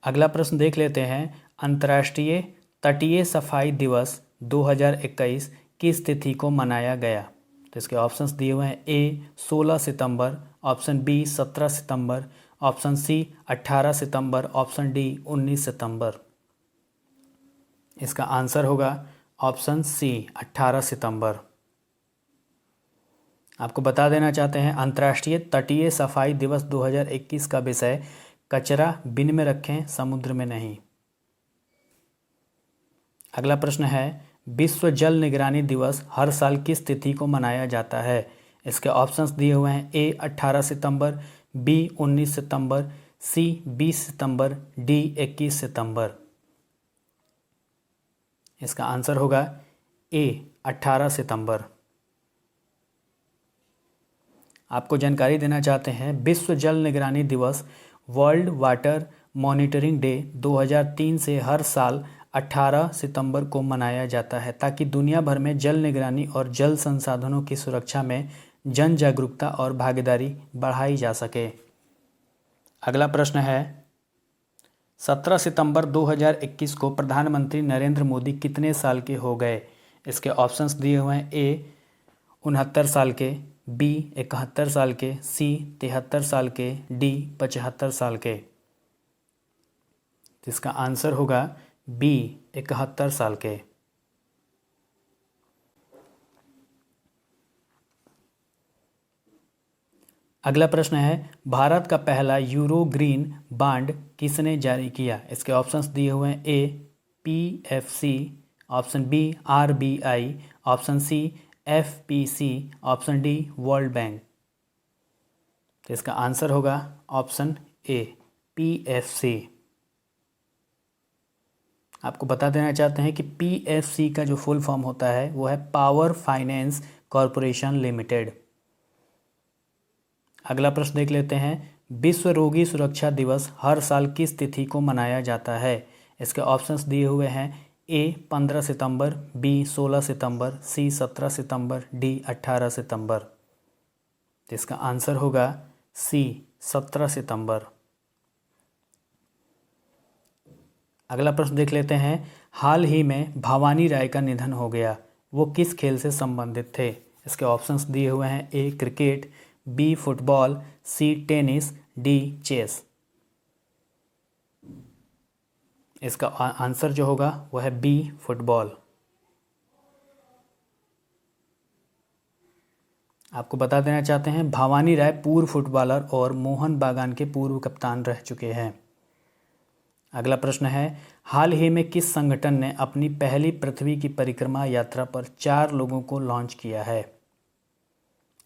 अगला प्रश्न देख लेते हैं, अंतर्राष्ट्रीय तटीय सफाई दिवस 2021 किस तिथि को मनाया गया? तो इसके ऑप्शंस दिए हुए हैं ए 16 सितंबर, ऑप्शन बी 17 सितंबर, ऑप्शन सी 18 सितंबर, ऑप्शन डी 19 सितंबर। इसका आंसर होगा ऑप्शन सी 18 सितंबर। आपको बता देना चाहते हैं, अंतर्राष्ट्रीय तटीय सफाई दिवस 2021 का विषय कचरा बिन में रखें, समुद्र में नहीं। अगला प्रश्न है, विश्व जल निगरानी दिवस हर साल किस तिथि को मनाया जाता है? इसके ऑप्शंस दिए हुए हैं ए 18 सितंबर, बी 19 सितंबर, सी 20 सितंबर, डी 21 सितंबर। इसका आंसर होगा ए 18 सितंबर। आपको जानकारी देना चाहते हैं, विश्व जल निगरानी दिवस वर्ल्ड वाटर मॉनिटरिंग डे 2003 से हर साल 18 सितंबर को मनाया जाता है ताकि दुनिया भर में जल निगरानी और जल संसाधनों की सुरक्षा में जन जागरूकता और भागीदारी बढ़ाई जा सके। अगला प्रश्न है, 17 सितंबर 2021 को प्रधानमंत्री नरेंद्र मोदी कितने साल के हो गए? इसके ऑप्शंस दिए हुए हैं ए 69 साल के, बी 71 साल के, सी 73 साल के, डी 75 साल के। इसका आंसर होगा बी 71 साल के। अगला प्रश्न है, भारत का पहला यूरो ग्रीन बॉन्ड किसने जारी किया? इसके ऑप्शंस दिए हुए हैं A PFC, option B RBI, option C FPC, option D World Bank. तो इसका आंसर होगा ऑप्शन ए PFC। आपको बता देना चाहते हैं कि PFC का जो फुल फॉर्म होता है वो है पावर फाइनेंस कॉरपोरेशन लिमिटेड। अगला प्रश्न देख लेते हैं, विश्व रोगी सुरक्षा दिवस हर साल किस तिथि को मनाया जाता है? इसके ऑप्शंस दिए हुए हैं ए 15 सितंबर, बी 16 सितंबर, सी 17 सितंबर, डी 18 सितंबर। तो इसका आंसर होगा सी 17 सितंबर। अगला प्रश्न देख लेते हैं, हाल ही में भवानी राय का निधन हो गया, वो किस खेल से संबंधित थे? इसके ऑप्शंस दिए हुए हैं ए क्रिकेट, बी फुटबॉल, सी टेनिस, डी चेस। इसका आंसर जो होगा वो है बी फुटबॉल। आपको बता देना चाहते हैं, भवानी राय पूर्व फुटबॉलर और मोहन बागान के पूर्व कप्तान रह चुके हैं। अगला प्रश्न है, हाल ही में किस संगठन ने अपनी पहली पृथ्वी की परिक्रमा यात्रा पर 4 लोगों को लॉन्च किया है?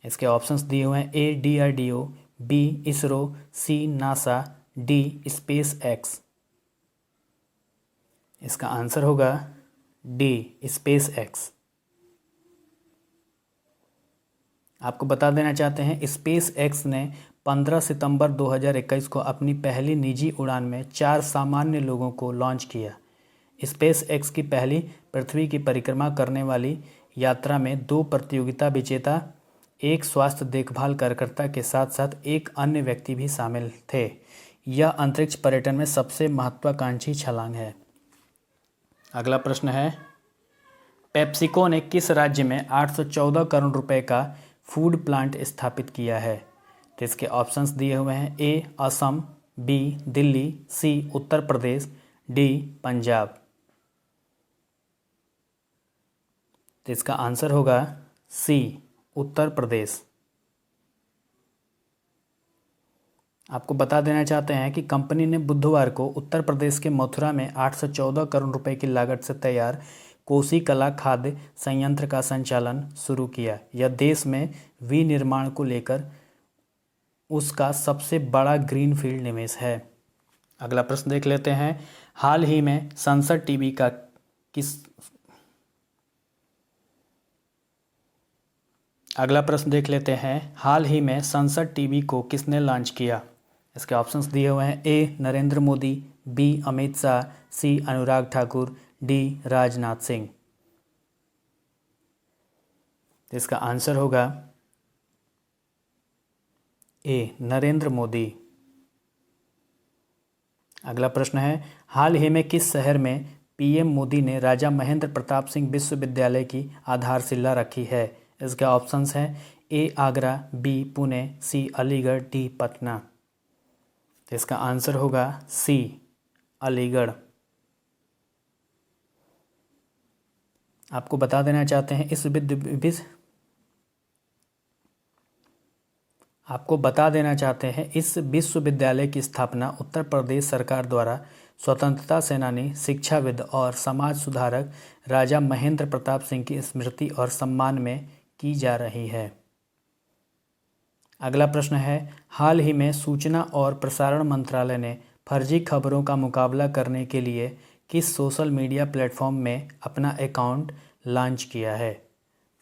इसके ऑप्शंस दिए हुए हैं A DRDO, B ISRO, C NASA, D space x. इसका आंसर होगा डी स्पेस एक्स। आपको बता देना चाहते हैं, स्पेस एक्स ने 15 सितंबर 2021 को अपनी पहली निजी उड़ान में 4 सामान्य लोगों को लॉन्च किया। स्पेस एक्स की पहली पृथ्वी की परिक्रमा करने वाली यात्रा में 2 प्रतियोगिता विजेता, एक स्वास्थ्य देखभाल कार्यकर्ता के साथ साथ एक अन्य व्यक्ति भी शामिल थे। यह अंतरिक्ष पर्यटन में सबसे महत्वाकांक्षी छलांग है। अगला प्रश्न है, पेप्सिको ने किस राज्य में 814 करोड़ रुपए का फूड प्लांट स्थापित किया है? तो इसके ऑप्शंस दिए हुए हैं ए असम, बी दिल्ली, सी उत्तर प्रदेश, डी पंजाब। तो इसका आंसर होगा सी उत्तर प्रदेश। आपको बता देना चाहते हैं कि कंपनी ने बुधवार को उत्तर प्रदेश के मथुरा में 814 करोड़ रुपए की लागत से तैयार कोसी कला खाद्य संयंत्र का संचालन शुरू किया। यह देश में विनिर्माण को लेकर उसका सबसे बड़ा ग्रीनफील्ड निवेश है? अगला प्रश्न देख लेते हैं। हाल ही में संसद टीवी का किस अगला प्रश्न देख लेते हैं। हाल ही में संसद टीवी को किसने लॉन्च किया? इसके ऑप्शंस दिए हुए हैं। ए नरेंद्र मोदी, बी अमित शाह, सी अनुराग ठाकुर, डी राजनाथ सिंह। इसका आंसर होगा ए नरेंद्र मोदी। अगला प्रश्न है। हाल ही में किस शहर में पीएम मोदी ने राजा महेंद्र प्रताप सिंह विश्वविद्यालय की आधारशिला रखी है? इसके ऑप्शंस हैं। ए आगरा, बी पुणे, सी अलीगढ़, डी पटना। इसका आंसर होगा सी अलीगढ़। आपको बता देना चाहते हैं इस विश्वविद्यालय की स्थापना उत्तर प्रदेश सरकार द्वारा स्वतंत्रता सेनानी, शिक्षाविद और समाज सुधारक राजा महेंद्र प्रताप सिंह की स्मृति और सम्मान में की जा रही है। अगला प्रश्न है। हाल ही में सूचना और प्रसारण मंत्रालय ने फर्जी खबरों का मुकाबला करने के लिए किस सोशल मीडिया प्लेटफॉर्म में अपना अकाउंट लॉन्च किया है?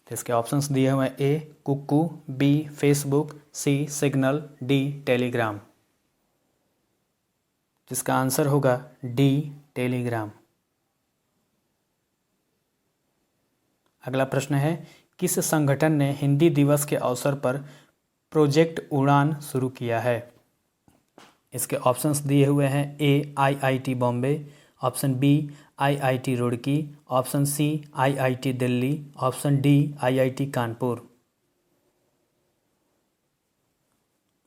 तो इसके ऑप्शंस दिए हुए हैं। ए कुक्कू, B Facebook, C Signal, D Telegram. जिसका आंसर होगा डी टेलीग्राम। अगला प्रश्न है। किस संगठन ने हिंदी दिवस के अवसर पर प्रोजेक्ट उड़ान शुरू किया है? इसके ऑप्शंस दिए हुए हैं। A IIT Bombay, option B IIT Roorkee, option C IIT Delhi, option D IIT Kanpur.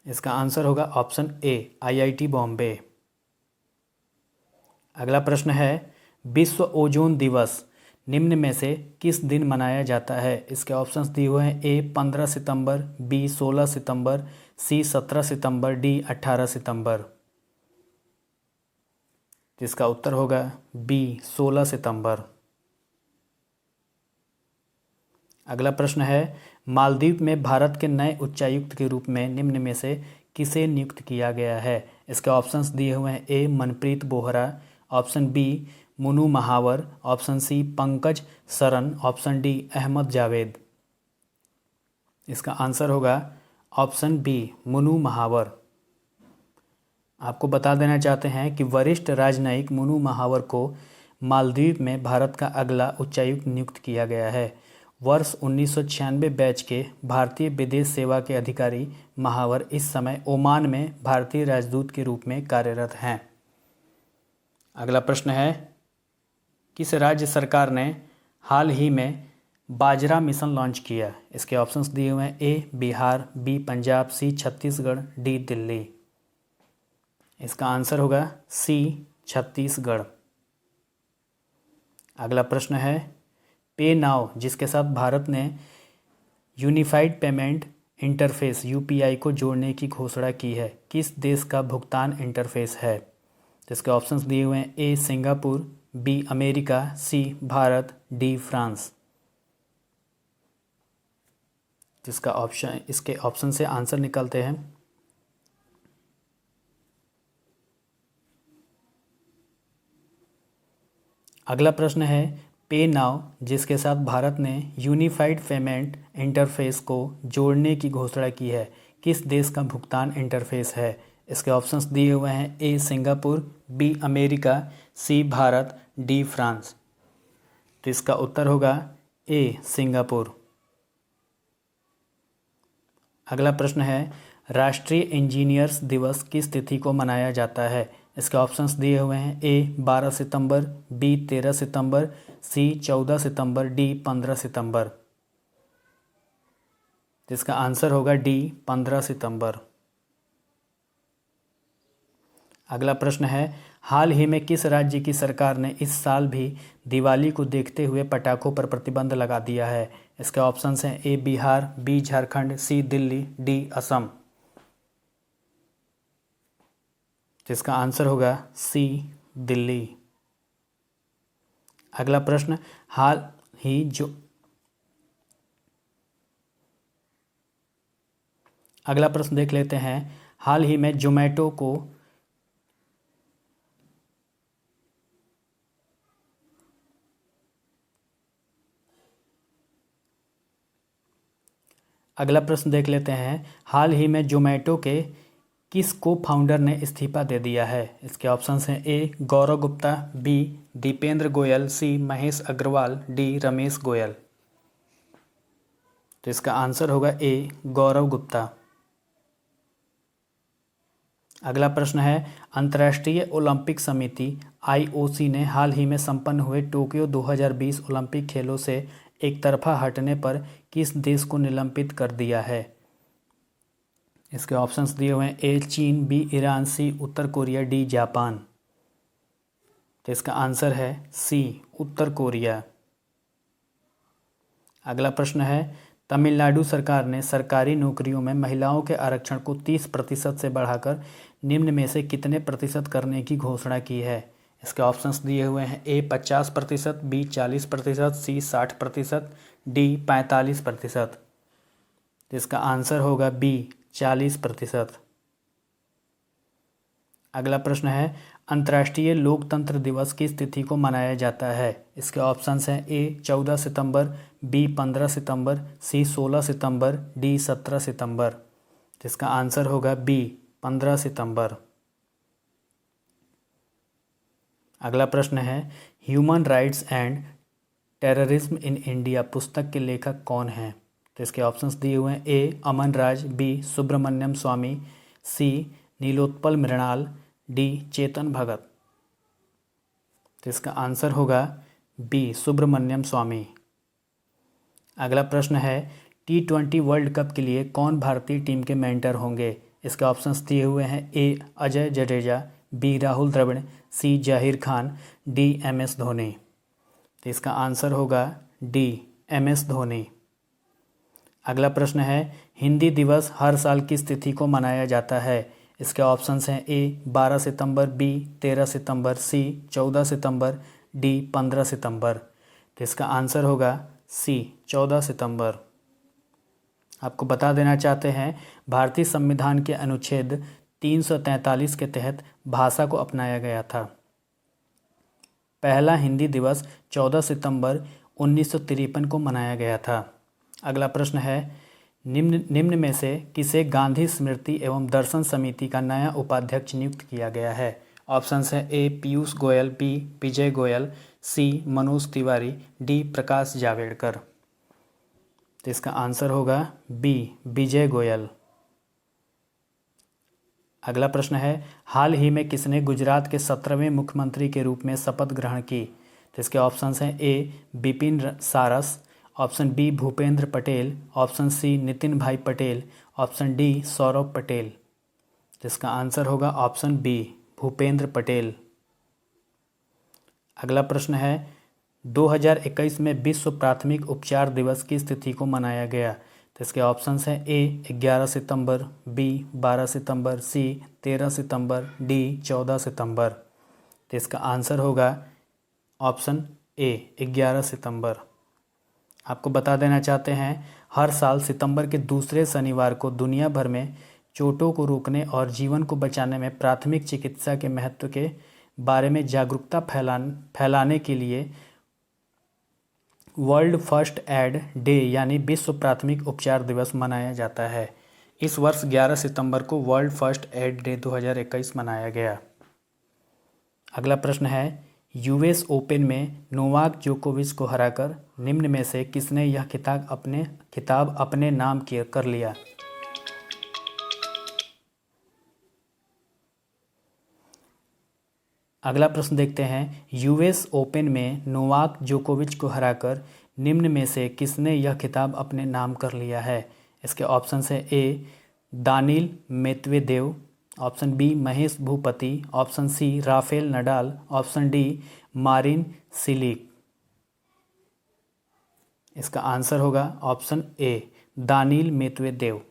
इसका आंसर होगा ऑप्शन ए आईआईटी बॉम्बे। अगला प्रश्न है। विश्व ओजोन दिवस निम्न में से किस दिन मनाया जाता है? इसके ऑप्शंस दिए हुए हैं। ए 15 सितंबर, बी 16 सितंबर, सी 17 सितंबर, डी 18 सितंबर। जिसका उत्तर होगा बी 16 सितंबर। अगला प्रश्न है। मालदीव में भारत के नए उच्चायुक्त के रूप में निम्न में से किसे नियुक्त किया गया है? इसके ऑप्शंस दिए हुए हैं। A Manpreet Bohra, option B Munu Mahawar, option C Pankaj Saran, option D Ahmad Javed. इसका आंसर होगा ऑप्शन बी मुनू महावर। आपको बता देना चाहते हैं कि वरिष्ठ राजनयिक मुनू महावर को मालदीव में भारत का अगला उच्चायुक्त नियुक्त किया गया है। वर्ष 1996 बैच के भारतीय विदेश सेवा के अधिकारी महावर इस समय ओमान में भारतीय राजदूत के रूप में कार्यरत हैं। अगला प्रश्न है। किस राज्य सरकार ने हाल ही में बाजरा मिशन लॉन्च किया? इसके ऑप्शंस दिए हुए हैं। ए बिहार, बी पंजाब, सी छत्तीसगढ़, डी दिल्ली। इसका आंसर होगा सी छत्तीसगढ़। अगला प्रश्न है। पे नाउ जिसके साथ भारत ने यूनिफाइड पेमेंट इंटरफेस यूपीआई को जोड़ने की घोषणा की है, किस देश का भुगतान इंटरफेस है? जिसके ऑप्शंस दिए हुए हैं। ए सिंगापुर, बी अमेरिका, सी भारत, डी फ्रांस। इसके ऑप्शन से आंसर निकलते हैं। अगला प्रश्न है। पे नाउ जिसके साथ भारत ने यूनिफाइड पेमेंट इंटरफेस को जोड़ने की घोषणा की है, किस देश का भुगतान इंटरफेस है? इसके ऑप्शंस दिए हुए हैं। ए सिंगापुर, बी अमेरिका, सी भारत, डी फ्रांस। तो इसका उत्तर होगा ए सिंगापुर। अगला प्रश्न है। राष्ट्रीय इंजीनियर्स दिवस किस तिथि को मनाया जाता है? इसके ऑप्शंस दिए हुए हैं। ए 12 सितंबर, बी 13 सितंबर, सी 14 सितंबर, डी 15 सितंबर। जिसका आंसर होगा डी 15 सितंबर। अगला प्रश्न है। हाल ही में किस राज्य की सरकार ने इस साल भी दिवाली को देखते हुए पटाखों पर प्रतिबंध लगा दिया है? इसके ऑप्शंस हैं। ए बिहार, बी झारखंड, सी दिल्ली, डी असम। जिसका आंसर होगा सी दिल्ली। अगला प्रश्न। अगला प्रश्न देख लेते हैं। हाल ही में जोमेटो को अगला प्रश्न देख लेते हैं। हाल ही में जोमेटो के किस को फाउंडर ने इस्तीफा दे दिया है? इसके ऑप्शंस हैं ए गौरव गुप्ता, बी दीपेंद्र गोयल, सी महेश अग्रवाल, डी रमेश गोयल। तो इसका आंसर होगा ए गौरव गुप्ता। अगला प्रश्न है। अंतर्राष्ट्रीय ओलंपिक समिति आईओसी ने हाल ही में संपन्न हुए टोक्यो 2020 ओलंपिक खेलों से एक तरफा हटने पर किस देश को निलंबित कर दिया है? इसके ऑप्शंस दिए हुए हैं। ए चीन, बी ईरान, सी उत्तर कोरिया, डी जापान। तो इसका आंसर है सी उत्तर कोरिया। अगला प्रश्न है। तमिलनाडु सरकार ने सरकारी नौकरियों में महिलाओं के आरक्षण को 30% से बढ़ाकर निम्न में से कितने प्रतिशत करने की घोषणा की है? इसके ऑप्शंस दिए हुए हैं। ए 50%, बी 40%, सी 60%, डी 45%। तो इसका आंसर होगा बी 40%। अगला प्रश्न है। अंतर्राष्ट्रीय लोकतंत्र दिवस किस तिथि को मनाया जाता है? इसके ऑप्शंस हैं। ए 14 सितंबर, बी 15 सितंबर, सी 16 सितंबर, डी 17 सितंबर। तो इसका आंसर होगा बी 15 सितंबर। अगला प्रश्न है। Human rights and terrorism in India पुस्तक के लेखक कौन हैं? तो इसके ऑप्शंस दिए हुए हैं। ए अमन राज, बी सुब्रमण्यम स्वामी, सी नीलोत्पल मृणाल, डी चेतन भगत। तो इसका आंसर होगा बी सुब्रमण्यम स्वामी। अगला प्रश्न है। T20 वर्ल्ड कप के लिए कौन भारतीय टीम के मेंटर होंगे? इसके ऑप्शंस दिए हुए हैं। ए अजय जडेजा, बी राहुल द्रविड़, सी जाहिर खान, डी MS धोनी। तो इसका आंसर होगा डी MS धोनी। अगला प्रश्न है। हिंदी दिवस हर साल किस तिथि को मनाया जाता है? इसके ऑप्शंस हैं। ए 12 सितंबर, बी 13 सितंबर, सी 14 सितंबर, डी 15 सितंबर। तो इसका आंसर होगा सी 14 सितंबर। आपको बता देना चाहते हैं। भारतीय संविधान के अनुच्छेद 343 के तहत भाषा को अपनाया गया था। पहला हिंदी दिवस 14 सितंबर 1953 को मनाया गया था। अगला प्रश्न है। निम्न में से किसे गांधी स्मृति एवं दर्शन समिति का नया उपाध्यक्ष नियुक्त किया गया है? ऑप्शंस है। ए पीयूष गोयल, बी विजय गोयल, सी मनोज तिवारी, डी प्रकाश जावड़ेकर। तो इसका आंसर होगा बी विजय गोयल। अगला प्रश्न है। हाल ही में किसने गुजरात के 17वें मुख्यमंत्री के रूप में शपथ ग्रहण की? तो इसके ऑप्शंस हैं। A Bipin Saras, option B Bhupendra Patel, option C Nitin bhai Patel, option D Saurabh Patel. तो इसका आंसर होगा ऑप्शन बी भूपेंद्र पटेल। अगला प्रश्न है। 2021 में विश्व प्राथमिक उपचार दिवस किस तिथि को मनाया गया? तो इसके ऑप्शंस हैं। ए 11 सितंबर, बी 12 सितंबर, सी 13 सितंबर, डी 14 सितंबर। तो इसका आंसर होगा ऑप्शन ए 11 सितंबर। आपको बता देना चाहते हैं। हर साल सितंबर के दूसरे शनिवार को दुनिया भर में चोटों को रोकने और जीवन को बचाने में प्राथमिक चिकित्सा के महत्व के बारे में जागरूकता फैलाने के लिए वर्ल्ड फर्स्ट एड डे यानी विश्व प्राथमिक उपचार दिवस मनाया जाता है। इस वर्ष 11 सितंबर को वर्ल्ड फर्स्ट एड डे 2021 मनाया गया। अगला प्रश्न है। यूएस ओपन में नोवाक जोकोविच को हराकर निम्न में से किसने यह खिताब अपने नाम कर लिया? अगला प्रश्न देखते हैं। यूएस ओपन में नोवाक जोकोविच को हराकर निम्न में से किसने यह खिताब अपने नाम कर लिया है? इसके ऑप्शंस है। A Daniil Medvedev, option B Mahesh Bhupathi, option C Rafael Nadal, option D Marin Cilic. इसका आंसर होगा ऑप्शन ए दानिल मेदवेदेव।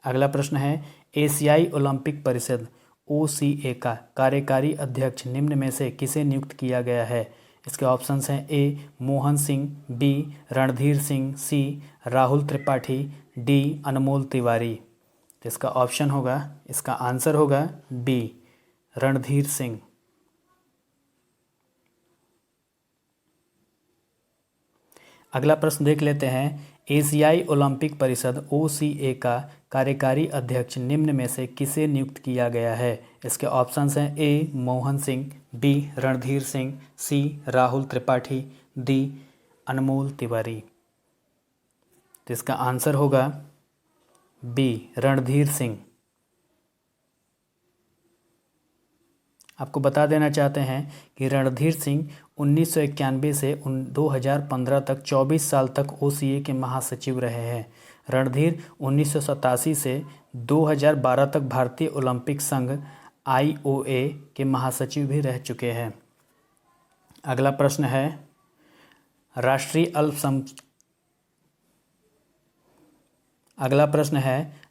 अगला प्रश्न है। एशियाई ओलंपिक परिषद OCA का कार्यकारी अध्यक्ष निम्न में से किसे नियुक्त किया गया है? इसके ऑप्शंस हैं ए मोहन सिंह, बी रणधीर सिंह, सी राहुल त्रिपाठी, डी अनमोल तिवारी। तो इसका ऑप्शन होगा, इसका आंसर होगा बी रणधीर सिंह। अगला प्रश्न देख लेते हैं। एशियाई ओलंपिक परिषद OCA का कार्यकारी अध्यक्ष निम्न में से किसे नियुक्त किया गया है? इसके ऑप्शंस हैं ए मोहन सिंह, बी रणधीर सिंह, सी राहुल त्रिपाठी, डी अनमोल तिवारी। तो इसका आंसर होगा बी रणधीर सिंह। आपको बता देना चाहते हैं कि रणधीर सिंह 1991 से 2015 तक 24 साल तक OCA के महासचिव रहे हैं। रणधीर 1987 से 2012 तक भारतीय ओलंपिक संघ IOA के महासचिव भी रह चुके हैं। अगला प्रश्न है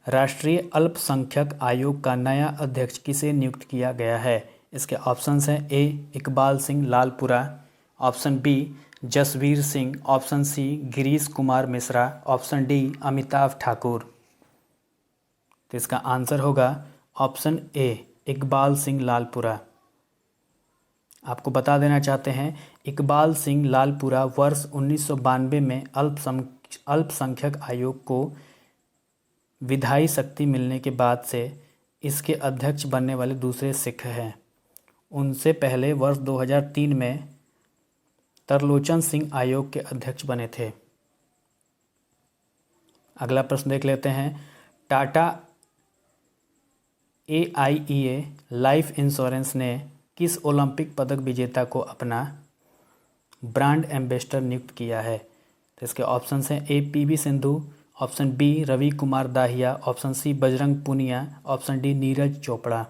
राष्ट्रीय अल्पसंख्यक आयोग का नया अध्यक्ष किसे नियुक्त किया गया है? इसके ऑप्शंस हैं A Iqbal Singh Lalpura, option B Jasvir Singh, option C Girish Kumar Mishra, option D Amitabh Thakur. तो इसका आंसर होगा ऑप्शन ए इकबाल सिंह लालपुरा। आपको बता देना चाहते हैं इकबाल सिंह लालपुरा वर्ष 1992 में अल्पसंख्यक आयोग को विधायी शक्ति मिलने के बाद से इसके अध्यक्ष बनने वाले दूसरे सिख हैं। उनसे पहले वर्ष 2003 में तरलोचन सिंह आयोग के अध्यक्ष बने थे। अगला प्रश्न देख लेते हैं। टाटा AIEA लाइफ इंश्योरेंस ने किस ओलंपिक पदक विजेता को अपना ब्रांड एम्बेसडर नियुक्त किया है? तो इसके ऑप्शंस हैं A PV Sindhu, option B Ravi Kumar Dahiya, option C Bajrang Punia, option D Neeraj Chopra.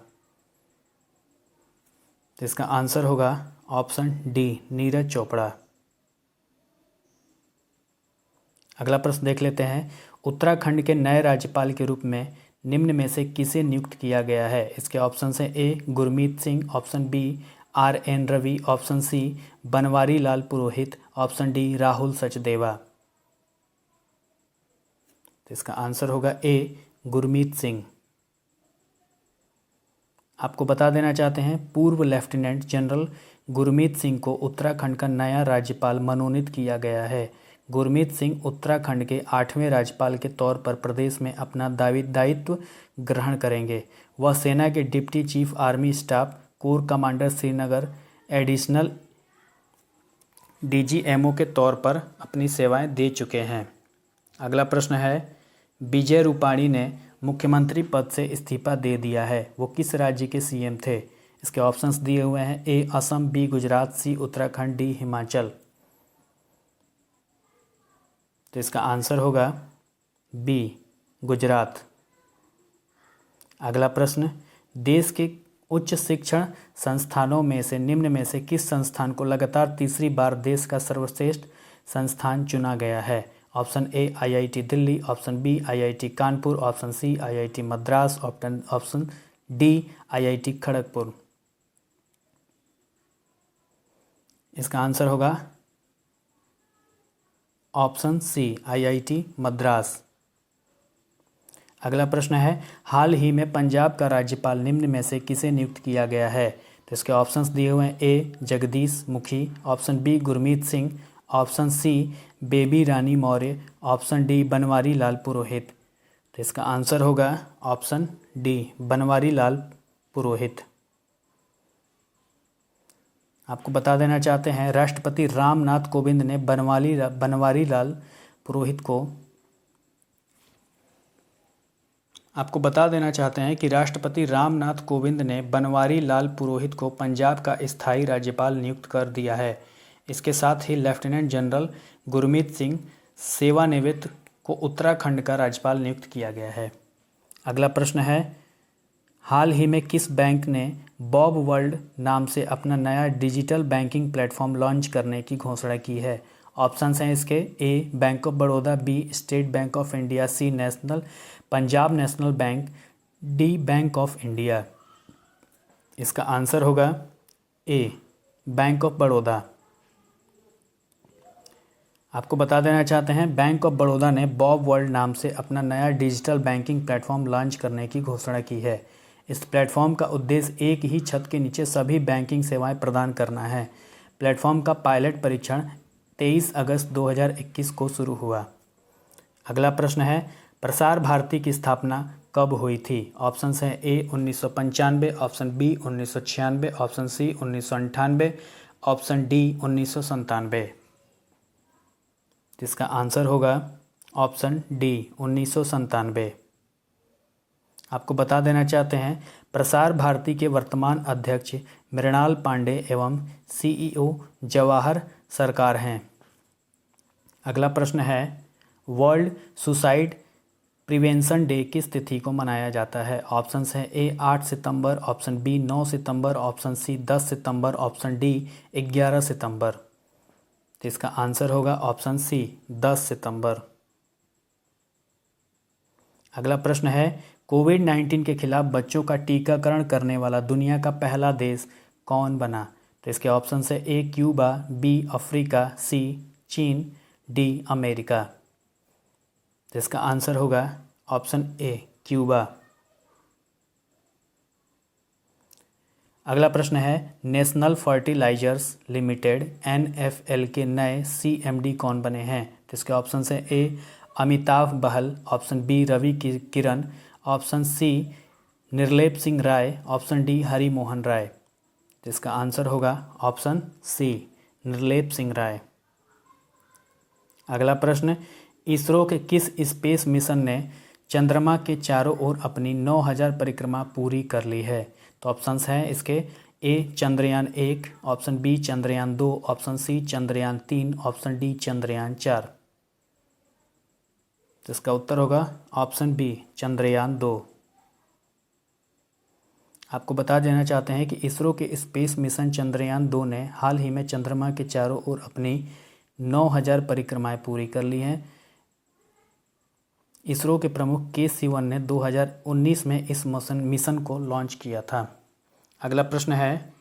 तो इसका आंसर होगा ऑप्शन डी नीरज चोपड़ा। अगला प्रश्न देख लेते हैं। उत्तराखंड के नए राज्यपाल के रूप में निम्न में से किसे नियुक्त किया गया है? इसके ऑप्शन हैं A Gurmeet Singh, option B RN Ravi, option C Banwari Lal Purohit, option D Rahul Sachdeva. तो इसका आंसर होगा ए गुरमीत सिंह। आपको बता देना चाहते हैं पूर्व लेफ्टिनेंट जनरल गुरमीत सिंह को उत्तराखंड का नया राज्यपाल मनोनीत किया गया है। गुरमीत सिंह उत्तराखंड के 8वें राज्यपाल के तौर पर प्रदेश में अपना दायित्व ग्रहण करेंगे। वह सेना के deputy chief army staff core commander Srinagar additional DGMO के तौर पर अपनी सेवाएं दे चुके हैं। अगला प्रश्न है। विजय रूपाणी ने मुख्यमंत्री पद से इस्तीफा दे दिया है। वो किस राज्य के CM थे? इसके ऑप्शंस दिए हुए हैं ए असम, बी गुजरात, सी उत्तराखंड, डी हिमाचल। तो इसका आंसर होगा बी गुजरात। अगला प्रश्न। देश के उच्च शिक्षण संस्थानों में से निम्न में से किस संस्थान को लगातार तीसरी बार देश का सर्वश्रेष्ठ संस्थान चुना गया है? Option A IIT Delhi, option B IIT Kanpur, option C IIT Madras, option D IIT Kharagpur. इसका आंसर होगा ऑप्शन सी IIT मद्रास। अगला प्रश्न है। हाल ही में पंजाब का राज्यपाल निम्न में से किसे नियुक्त किया गया है? तो इसके ऑप्शंस दिए हुए हैं A Jagdish Mukhi, option B Gurmeet Singh, option C Baby Rani Maurya, option D Banwari Lal Purohit. तो इसका आंसर होगा ऑप्शन डी बनवारी लाल पुरोहित। आपको बता देना चाहते हैं राष्ट्रपति रामनाथ कोविंद ने बनवारी लाल पुरोहित को आपको बता देना चाहते हैं कि राष्ट्रपति रामनाथ कोविंद ने बनवारी लाल पुरोहित को पंजाब का स्थायी राज्यपाल नियुक्त कर दिया है। इसके साथ ही लेफ्टिनेंट जनरल गुरमीत सिंह सेवानिवृत्त को उत्तराखंड का राज्यपाल नियुक्त किया गया है। अगला प्रश्न है। हाल ही में किस बैंक ने बॉब वर्ल्ड नाम से अपना नया डिजिटल बैंकिंग प्लेटफॉर्म लॉन्च करने की घोषणा की है? ऑप्शंस हैं इसके A Bank of Baroda, B State Bank of India, C Punjab national Bank, D Bank of India. इसका आंसर होगा ए बैंक ऑफ बड़ौदा। आपको बता देना चाहते हैं, बैंक ऑफ बड़ौदा ने बॉब वर्ल्ड नाम से अपना नया डिजिटल बैंकिंग प्लेटफॉर्म लॉन्च करने की घोषणा की है। इस प्लेटफॉर्म का उद्देश्य एक ही छत के नीचे सभी बैंकिंग सेवाएं प्रदान करना है। प्लेटफॉर्म का पायलट परीक्षण 23 अगस्त 2021 को शुरू हुआ। अगला प्रश्न है, प्रसार भारती की स्थापना कब हुई थी? ऑप्शंस हैं A 1995, option B 1996, option C 1998, option D 1997। जिसका आंसर होगा ऑप्शन डी 1997। आपको बता देना चाहते हैं, प्रसार भारती के वर्तमान अध्यक्ष मृणाल पांडे एवं सीईओ जवाहर सरकार हैं। अगला प्रश्न है, वर्ल्ड सुसाइड प्रिवेंशन डे किस तिथि को मनाया जाता है? ऑप्शंस हैं ए 8 सितंबर, ऑप्शन बी 9 सितंबर, ऑप्शन सी 10 सितंबर, ऑप्शन डी 11 सितंबर। तो इसका आंसर होगा ऑप्शन सी 10 सितंबर। अगला प्रश्न है, कोविड-19 के खिलाफ बच्चों का टीकाकरण करने वाला दुनिया का पहला देश कौन बना? तो इसके ऑप्शन है ए क्यूबा, बी अफ्रीका, सी चीन, डी अमेरिका। तो इसका आंसर होगा ऑप्शन ए क्यूबा। अगला प्रश्न है, नेशनल फर्टिलाइजर्स लिमिटेड NFL के नए CMD कौन बने हैं? तो इसके ऑप्शन है ए अमिताभ बहल, ऑप्शन बी रवि किरण, ऑप्शन सी निर्लेप सिंह राय, ऑप्शन डी हरि मोहन राय। तो इसका आंसर होगा ऑप्शन सी निर्लेप सिंह राय। अगला प्रश्न, इसरो के किस स्पेस मिशन ने चंद्रमा के चारों ओर अपनी 9000 परिक्रमा पूरी कर ली है? तो ऑप्शंस हैं इसके A Chandrayaan 1, option B Chandrayaan 2, option C Chandrayaan 3, option D Chandrayaan 4। तो इसका उत्तर होगा ऑप्शन बी चंद्रयान 2। आपको बता देना चाहते हैं कि इसरो के स्पेस मिशन चंद्रयान 2 ने हाल ही में चंद्रमा के चारों ओर अपनी 9000 परिक्रमाएं पूरी कर ली हैं। इसरो के प्रमुख के सिवन ने 2019 में इस मिशन को लॉन्च किया था। अगला प्रश्न है,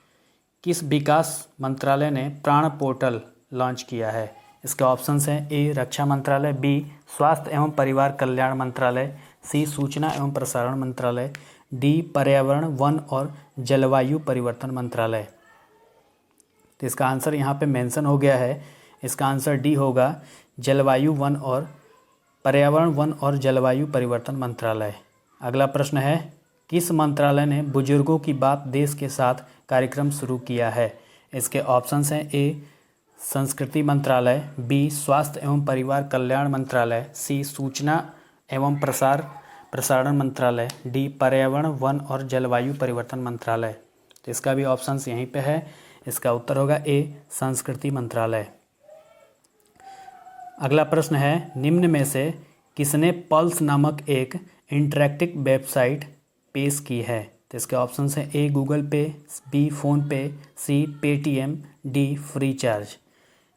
किस विकास मंत्रालय ने प्राण पोर्टल लॉन्च किया है? इसके ऑप्शंस हैं ए रक्षा मंत्रालय, बी स्वास्थ्य एवं परिवार कल्याण मंत्रालय, सी सूचना एवं प्रसारण मंत्रालय, डी पर्यावरण वन और जलवायु परिवर्तन मंत्रालय। तो इसका आंसर यहाँ पे मेंशन हो गया है। इसका आंसर डी होगा जलवायु वन और पर्यावरण वन और जलवायु परिवर्तन मंत्रालय। अगला प्रश्न है, किस मंत्रालय ने बुजुर्गों की बात देश के साथ कार्यक्रम शुरू किया है? इसके ऑप्शंस हैं ए संस्कृति मंत्रालय, बी स्वास्थ्य एवं परिवार कल्याण मंत्रालय, सी सूचना एवं प्रसारण मंत्रालय, डी पर्यावरण वन और जलवायु परिवर्तन मंत्रालय। तो इसका भी ऑप्शंस यहीं पे है। इसका उत्तर होगा ए संस्कृति मंत्रालय। अगला प्रश्न है, निम्न में से किसने पल्स नामक एक इंटरैक्टिव वेबसाइट पेश की है? तो इसके ऑप्शंस हैं ए गूगल पे, बी फोन पे, सी पेटीएम, डी फ्री चार्ज।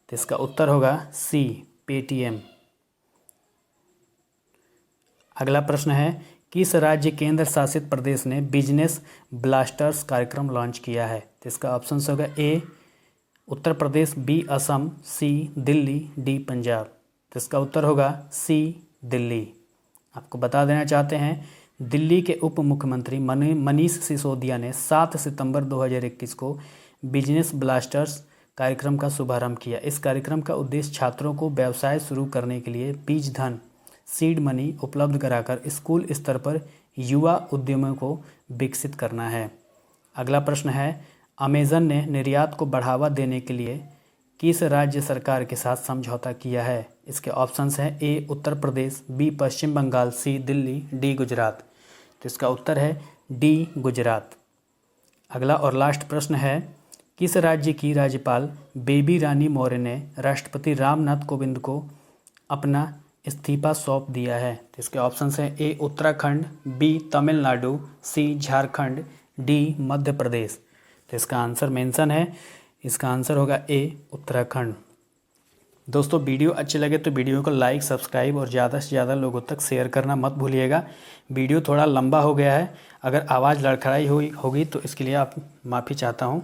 तो इसका उत्तर होगा सी पेटीएम। अगला प्रश्न है, किस राज्य केंद्र शासित प्रदेश ने बिजनेस ब्लास्टर्स कार्यक्रम लॉन्च किया है? तो इसका ऑप्शन होगा ए उत्तर प्रदेश, बी असम, सी दिल्ली, डी पंजाब। तो इसका उत्तर होगा सी दिल्ली। आपको बता देना चाहते हैं, दिल्ली के उप मुख्यमंत्री मनीष सिसोदिया ने 7 सितंबर 2021 को बिजनेस ब्लास्टर्स कार्यक्रम का शुभारंभ किया। इस कार्यक्रम का उद्देश्य छात्रों को व्यवसाय शुरू करने के लिए बीज धन सीड मनी उपलब्ध कराकर स्कूल स्तर पर युवा उद्यमियों को विकसित करना है। अगला प्रश्न है, अमेज़न ने निर्यात को बढ़ावा देने के लिए किस राज्य सरकार के साथ समझौता किया है? इसके ऑप्शंस हैं ए उत्तर प्रदेश, बी पश्चिम बंगाल, सी दिल्ली, डी गुजरात। तो इसका उत्तर है डी गुजरात। अगला और लास्ट प्रश्न है, किस राज्य की राज्यपाल बेबी रानी मौर्य ने राष्ट्रपति रामनाथ कोविंद को अपना इस्तीफा सौंप दिया है? तो इसके ऑप्शंस हैं ए उत्तराखंड, बी तमिलनाडु, सी झारखंड, डी मध्य प्रदेश। तो इसका आंसर मेंशन है। इसका आंसर होगा ए उत्तराखंड। दोस्तों, वीडियो अच्छे लगे तो वीडियो को लाइक, सब्सक्राइब और ज़्यादा से ज़्यादा लोगों तक शेयर करना मत भूलिएगा। वीडियो थोड़ा लंबा हो गया है, अगर आवाज़ लड़खड़ाई होगी तो इसके लिए आप माफ़ी चाहता हूँ।